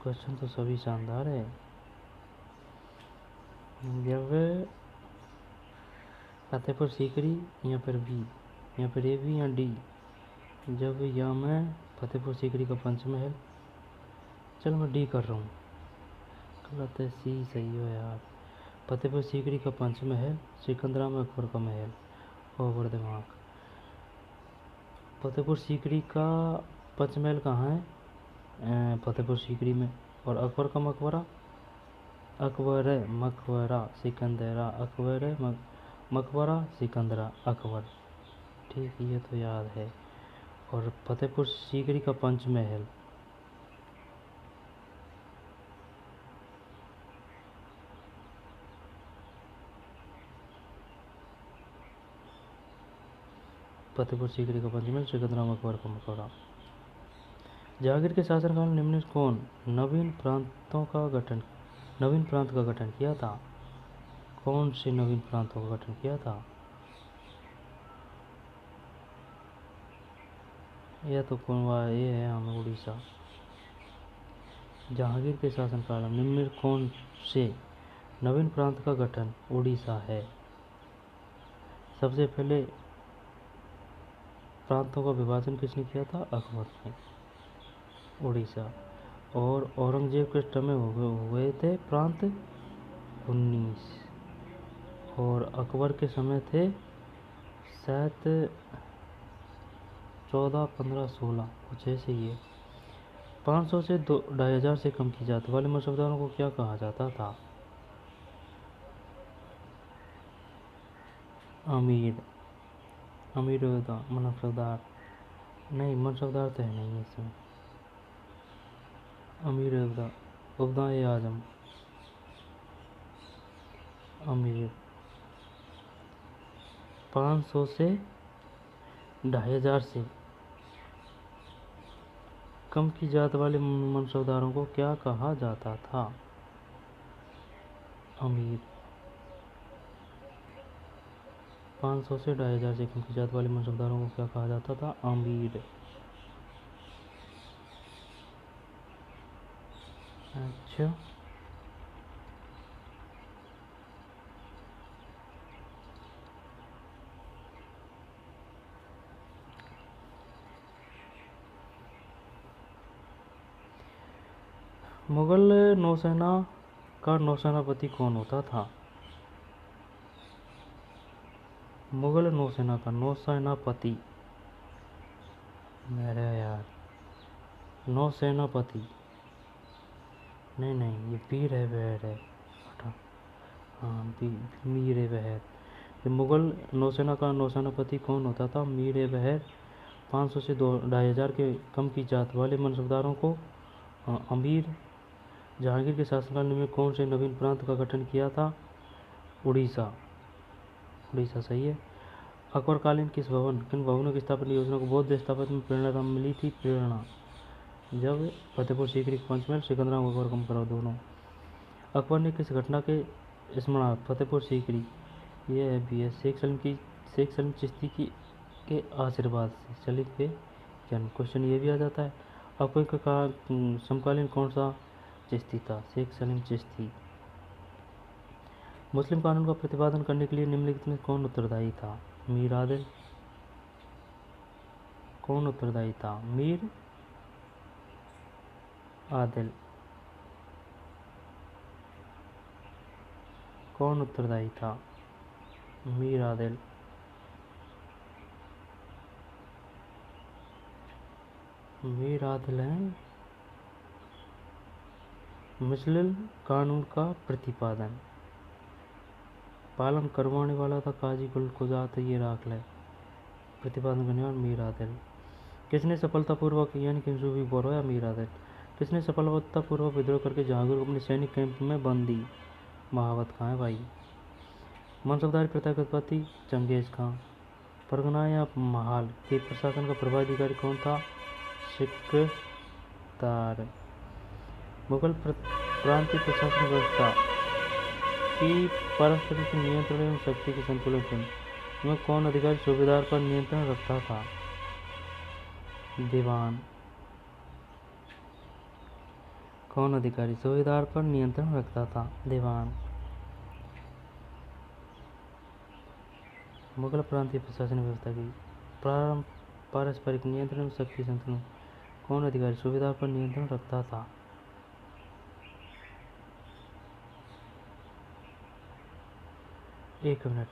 क्वेश्चन तो सभी शानदार है। जब फतेहपुर सीकरी, यहाँ पर बी, यहाँ पर ए बी या डी, जब यहाँ मैं फतेहपुर सीकरी का पंचमहल, चल मैं डी कर रहा हूँ, गलत है, सी सही हो यार। फतेहपुर सीकरी का पंचमहल, सिकंदरा में अकबर का महल, ओवर दिमाग। फतेहपुर सीकरी का पंचमहल कहाँ है? फतेहपुर सीकरी में। और अकबर का मकबरा, अकबर है मकबरा सिकंदरा, अकबर है मकबरा सिकंदरा अकबर, ठीक, ये तो याद है। और फतेहपुर सीकरी का पंचमहल, फतेहपुर सीकरी का पंचमहल, सिकंदरा अकबर का मकबरा। जहांगीर के शासनकाल में निम्न कौन नवीन प्रांत का गठन किया था? कौन से नवीन प्रांतों का गठन किया था? यह तो ये है हमें उड़ीसा। जहांगीर के शासनकाल में निम्न में कौन से नवीन प्रांत का गठन उड़ीसा है? सबसे पहले प्रांतों का विभाजन किसने किया था? अकबर ने, उड़ीसा। और औरंगजेब के समय हुए थे प्रांत 19, और अकबर के समय थे शायद 14, 15, 16, कुछ ऐसे ही है। 500 से 2500 से कम की जाति वाले मसबदारों को क्या कहा जाता था? अमीर। अमीर मनसबदार नहीं, मनसबदार तो है नहीं इसमें। अमीर उबदा आजम अमीर। 500 से 2500 से कम की जात वाले मनसबदारों को क्या कहा जाता था? अमीर। 500 से 2500 से कम की जात वाले मनसबदारों को क्या कहा जाता था? अमीर। अच्छा, मुगल नौसेना का नौसेनापति कौन होता था? मुगल नौसेना का नौसेनापति, मेरे यार, नौसेनापति नहीं नहीं, ये मीर है बहर है। हाँ, मीर बहर। ये मुगल नौसेना का नौसेनापति कौन होता था? मीर बहर। 500 से 2500 के कम की जात वाले मनसबदारों को अमीर। जहांगीर के शासनकाल में कौन से नवीन प्रांत का गठन किया था? उड़ीसा। उड़ीसा सही है। अकबरकालीन किन भवनों की स्थापना योजना को बौद्ध स्थापत्य में प्रेरणा मिली थी? प्रेरणा जब फतेहपुर सीकरी, पंचमहल, सिकंदरा को कम करो दोनों। अकबर ने किस घटना के स्मरणार्थ फतेहपुर सीकरी, ये है भी है शेख सलीम चिश्ती की के आशीर्वाद से सलीम के जन्म, क्वेश्चन ये भी आ जाता है। अकबर का समकालीन कौन सा चिश्ती था? शेख सलीम चिश्ती। मुस्लिम कानून का प्रतिपादन करने के लिए निम्नलिखित में कौन उत्तरदायी था? मीर आदिल। कौन उत्तरदायी था? मीर आदिल। कौन उत्तरदायी था? मीर आदिल। मीर आदिल है। मुस्लिम कानून का प्रतिपादन पालन करवाने वाला था काजी गुल कुजात, ये राख ले। प्रतिपादन करने वाला मीर आदिल। किसने सफलतापूर्वक यानी कि जो भी बोल रहा है मीर आदिल, किसने सफलतापूर्वक विद्रोह करके जहांगीर को अपने सैनिक कैंप में बंदी? महावत खां है भाई। मनसबदारी प्रथा की उत्पत्ति? चंगेज खां। परगना या महाल के प्रशासन का प्रभारी अधिकारी कौन था? सिकदार। मुगल प्रांतीय प्रशासन व्यवस्था की पारस्परिक नियंत्रण एवं शक्ति के संतुलन में कौन अधिकारी सूबेदार पर नियंत्रण रखता था? दीवान। कौन अधिकारी सूबेदार पर नियंत्रण रखता था? दीवान। मुगल प्रांतीय प्रशासन व्यवस्था की पारस्परिक नियंत्रण एवं शक्ति संतुलन कौन अधिकारी सूबेदार पर नियंत्रण रखता था? एक मिनट,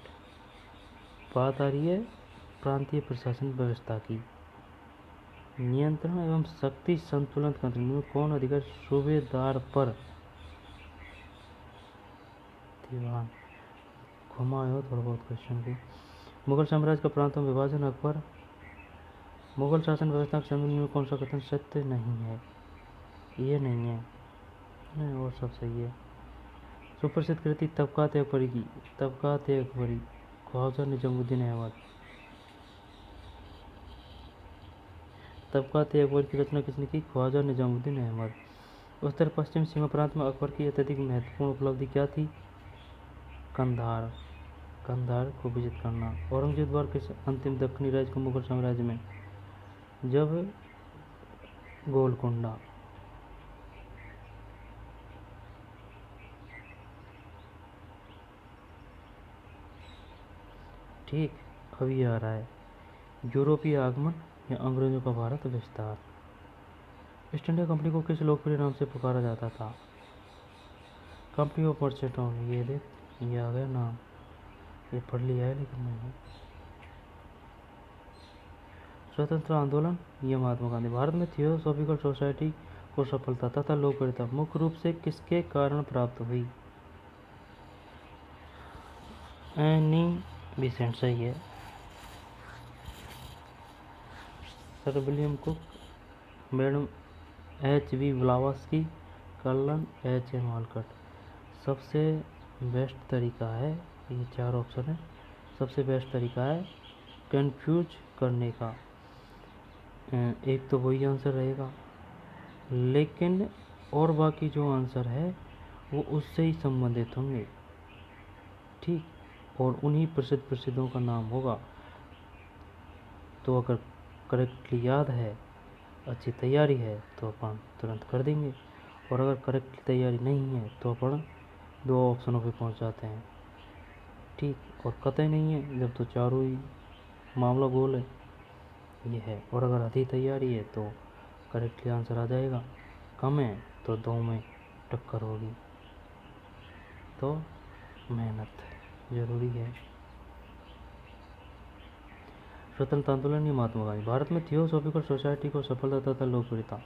बात आ रही है प्रांतीय प्रशासन व्यवस्था की। नियंत्रण एवं शक्ति संतुलन तंत्र में कौन अधिकारी सूबेदार पर? दीवान। घुमाओ थोड़ा बहुत क्वेश्चन को। मुगल साम्राज्य का प्रांतों में विभाजन अकबर। मुगल शासन व्यवस्था के संबंध में कौन सा कथन सत्य नहीं है? ये नहीं है, नहीं, और सब सही है। सुप्रसिद्ध कृति तबकात अकबरी की? तबकात अकबरी, ख्वाजा निजामुद्दीन अहमद। तबकात अकबर की रचना किसने की? ख्वाजा निजामुद्दीन अहमद। उत्तर पश्चिम सीमा प्रांत में अकबर की अत्यधिक महत्वपूर्ण उपलब्धि क्या थी? कंधार, कंधार को विजित करना। औरंगजेब द्वारा किस अंतिम दक्षिणी राज्य को मुगल साम्राज्य में? जब गोलकुंडा। ठीक, अभी आ रहा है। यूरोपीय आगमन या अंग्रेजों का भारत विस्तार। ईस्ट इंडिया कंपनी को किस लोकप्रिय नाम से पुकारा जाता था? Company of merchant only. ये देख, ये आ गया नाम, ये पढ़ लिया है लेकिन मैंने। स्वतंत्र आंदोलन या महात्मा गांधी। भारत में थियोसॉफिकल सोसाइटी को सफलता तथा लोकप्रियता मुख्य रूप से किसके कारण प्राप्त हुई? एनी बेसेंट सही है। Sir William Cook, madam H.V. Blavatsky, colonel H.M. Olcott. सबसे बेस्ट तरीका है, ये 4 ऑप्शन है, सबसे बेस्ट तरीका है कंफ्यूज करने का। एक तो वही आंसर रहेगा, लेकिन और बाकी जो आंसर है वो उससे ही संबंधित होंगे। ठीक, और उन्हीं प्रसिद्धों का नाम होगा। तो अगर करेक्टली याद है, अच्छी तैयारी है, तो अपन तुरंत कर देंगे, और अगर करेक्टली तैयारी नहीं है तो अपन 2 ऑप्शनों पे पहुंच जाते हैं। ठीक, और कतई नहीं है जब तो चारों ही मामला गोल है, ये है। और अगर आधी तैयारी है तो करेक्टली आंसर आ जाएगा, कम है तो 2 में टक्कर होगी। तो मेहनत ज़रूरी है। स्वतंत्रता आंदोलन या महात्मा गांधी। भारत में थियोसॉफिकल सोसाइटी को सफलता तथा लोकप्रियता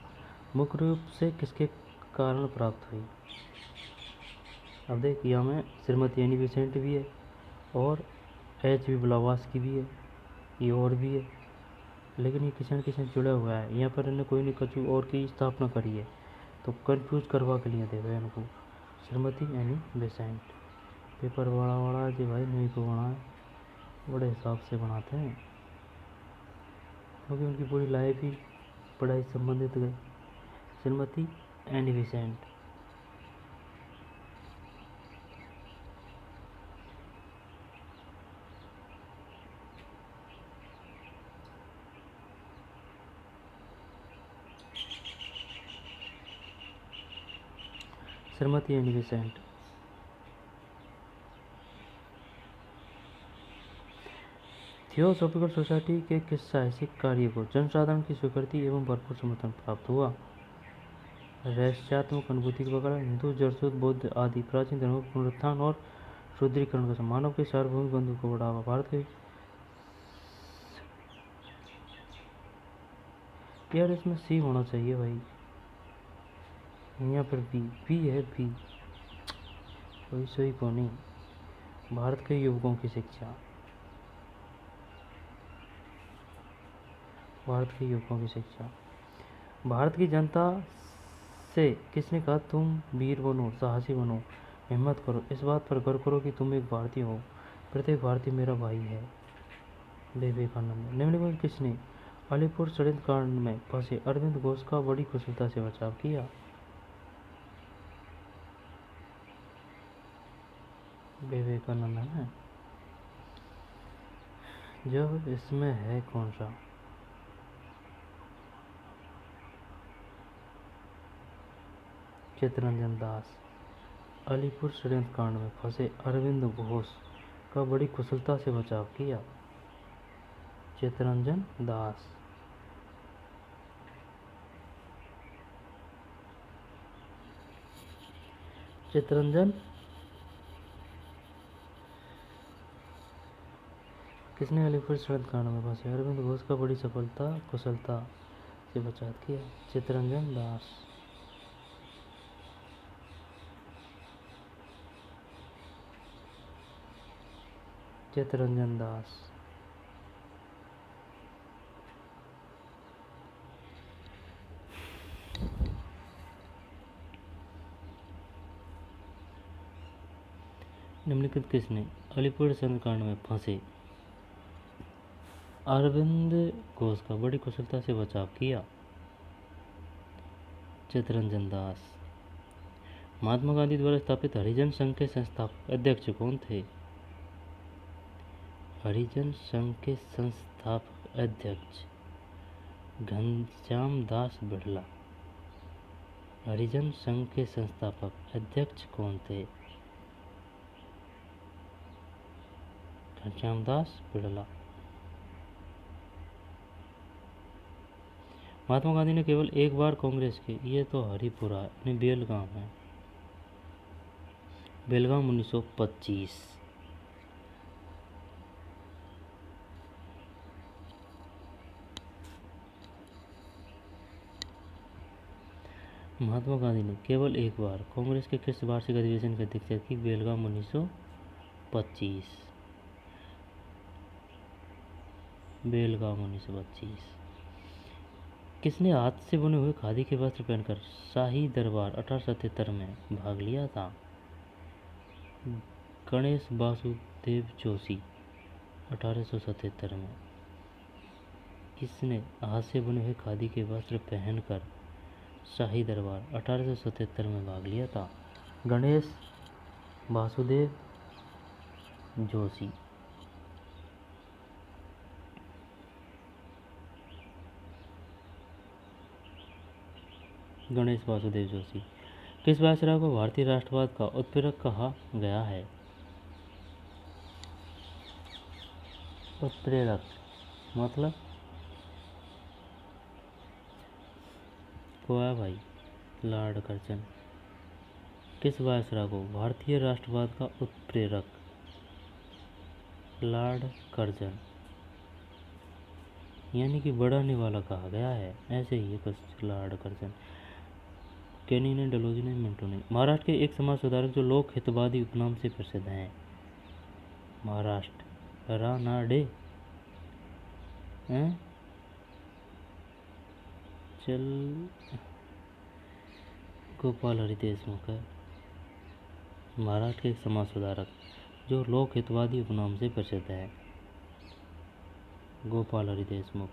मुख्य रूप से किसके कारण प्राप्त हुई? अब देख, यहाँ में श्रीमती एनी बेसेंट भी है और H.V. ब्लावात्स्की भी है, ये और भी है, लेकिन ये किसी न किसी जुड़ा हुआ है। यहाँ पर इन्हें कोई नहीं कछु और की स्थापना करी है, तो कंफ्यूज करवा के लिए दे इनको श्रीमती एनी बेसेंट। पेपर बड़ा बड़ा जी भाई, नहीं को बना है, बड़े हिसाब से बनाते हैं, क्योंकि उनकी पूरी लाइफ ही पढ़ाई संबंधित गई। Shrimati Annie Besant. Shrimati Annie Besant. Theosophical society के किस साहसिक कार्य को जनसाधारण की स्वीकृति एवं भरपूर समर्थन प्राप्त हुआ? रहस्यात्मक अनुभूति की पकड़, हिंदू, जरसूद, बौद्ध आदि प्राचीन धर्मों का पुनरुत्थान और शुद्धिकरण का मानव के सार्वभौमिक बंधु को बढ़ावा। भारत के, यार इसमें सी होना चाहिए भाई, यहाँ पर बी है, बी कोई सही को नहीं। भारत के युवकों की शिक्षा, भारत के युवकों की शिक्षा। भारत की जनता से किसने कहा तुम वीर बनो, साहसी बनो, हिम्मत करो, इस बात पर गर्व करो कि तुम एक भारतीय हो, प्रत्येक भारतीय मेरा भाई है? विवेकानंद। निम्नलिखित में किसने अलीपुर षड्यंत्र कांड में फंसे अरविंद घोष का बड़ी कुशलता से बचाव किया? विवेकानंद है। जब इसमें है कौन सा? चित्तरंजन दास। अलीपुर षड्यंत्र कांड में फंसे अरविंद घोष का बड़ी कुशलता से बचाव किया? चित्तरंजन दास। चित्तरंजन किसने अलीपुर षड्यंत्र कांड में फंसे अरविंद घोष का बड़ी कुशलता से बचाव किया? चित्तरंजन दास। चित्तरंजन दास। निम्नलिखित किसने अलीपुर षड्यंत्र कांड में फंसे अरविंद घोष का बड़ी कुशलता से बचाव किया? चित्तरंजन दास। महात्मा गांधी द्वारा स्थापित हरिजन संघ के संस्थापक अध्यक्ष कौन थे? हरिजन संघ के संस्थापक अध्यक्ष घनश्याम दास बिड़ला। हरिजन संघ के संस्थापक अध्यक्ष कौन थे? घनश्याम दास बिड़ला। महात्मा गांधी ने केवल एक बार कांग्रेस की, ये तो हरिपुरा यानी बेलगाम है, बेलगाम 1925। महात्मा गांधी ने केवल एक बार कांग्रेस के किस वार्षिक अधिवेशन की अध्यक्षता की? बेलगाम 1925। बेलगाम 1925। किसने हाथ से बुने हुए खादी के वस्त्र पहनकर शाही दरबार 1877 में भाग लिया था? गणेश वासुदेव जोशी 1877 में। किसने हाथ से बुने हुए खादी के वस्त्र पहनकर शाही दरबार 1877 में भाग लिया था? गणेश वासुदेव जोशी। गणेश वासुदेव जोशी। किस वायसराय को भारतीय राष्ट्रवाद का उत्प्रेरक कहा गया है? उत्प्रेरक मतलब कोया भाई लॉर्ड कर्जन। किस वायसराय को भारतीय राष्ट्रवाद का उत्प्रेरक? लॉर्ड कर्जन, यानी कि बढ़ाने वाला कहा गया है, ऐसे ही कुछ लॉर्ड कर्जन। केनी ने, डलहौजी ने, मिंटो ने। महाराष्ट्र के एक समाज सुधारक जो लोक हितवादी उपनाम से प्रसिद्ध हैं? महाराष्ट्र रानाडे हैं? चल गोपाल हरि देशमुख है। महाराष्ट्र के एक समाज सुधारक जो लोक हितवादी उपनाम से प्रसिद्ध है? गोपाल हरि देशमुख।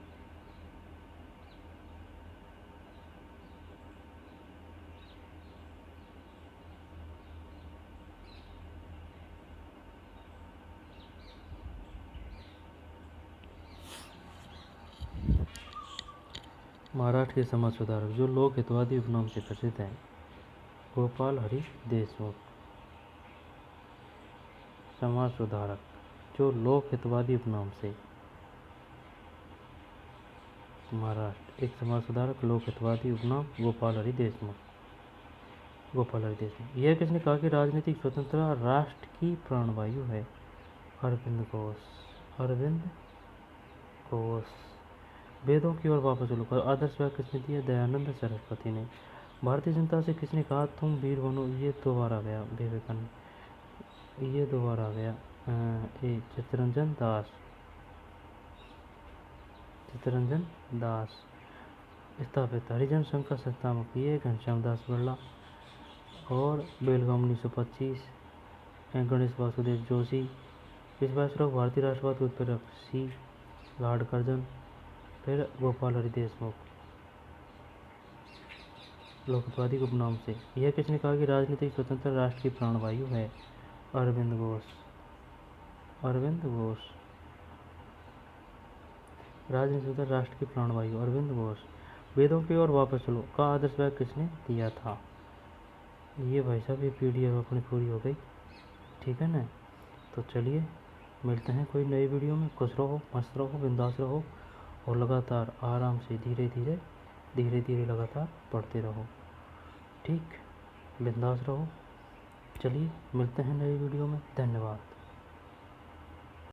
महाराष्ट्र के समाज सुधारक जो लोक हितवादी उपनाम से प्रसिद्ध हैं? गोपाल हरि देशमुख। समाज सुधारक जो लोक हितवादी उपनाम से, महाराष्ट्र एक समाज सुधारक लोक हितवादी उपनाम गोपाल हरि देशमुख। गोपाल हरि देशमुख। यह किसने कहा कि राजनीतिक स्वतंत्रता राष्ट्र की प्राणवायु है? अरविंद घोष। अरविंद घोष। वेदों की ओर वापस चलो का आदर्श वाक्य किसने दिया? दयानंद सरस्वती ने। भारतीय जनता से किसने कहा तुम वीर बनो? ये दो बार आ गया, विवेकानंद। ये दो बार आ गया, चित्तरंजन दास। चित्तरंजन दास। स्थापित हरिजन संघ का संस्थापक ये घनश्याम दास बिड़ला। और बेलगाम 1925। गणेश वासुदेव जोशी। इस वायसराय भारतीय राष्ट्रवाद के उत्प्रेरक? सी लॉर्ड कर्जन। फिर गोपाल हरि देशमुख लोकहितवादी उपनाम से। यह किसने कहा कि राजनीतिक स्वतंत्रता राष्ट्र की प्राणवायु है? अरविंद घोष। अरविंद घोष। राजनीतिक स्वतंत्रता राष्ट्र की प्राणवायु अरविंद घोष। वेदों की ओर वापस चलो का आदर्श वाक्य किसने दिया था? ये भाई साहब ये PDF अपनी पूरी हो गई, ठीक है ना। तो चलिए मिलते हैं कोई नई वीडियो में। खुश रहो, मस्त रहो, बिंदास रहो और लगातार आराम से धीरे धीरे लगातार पढ़ते रहो, ठीक। बिंदास रहो। चलिए मिलते हैं नई वीडियो में। धन्यवाद।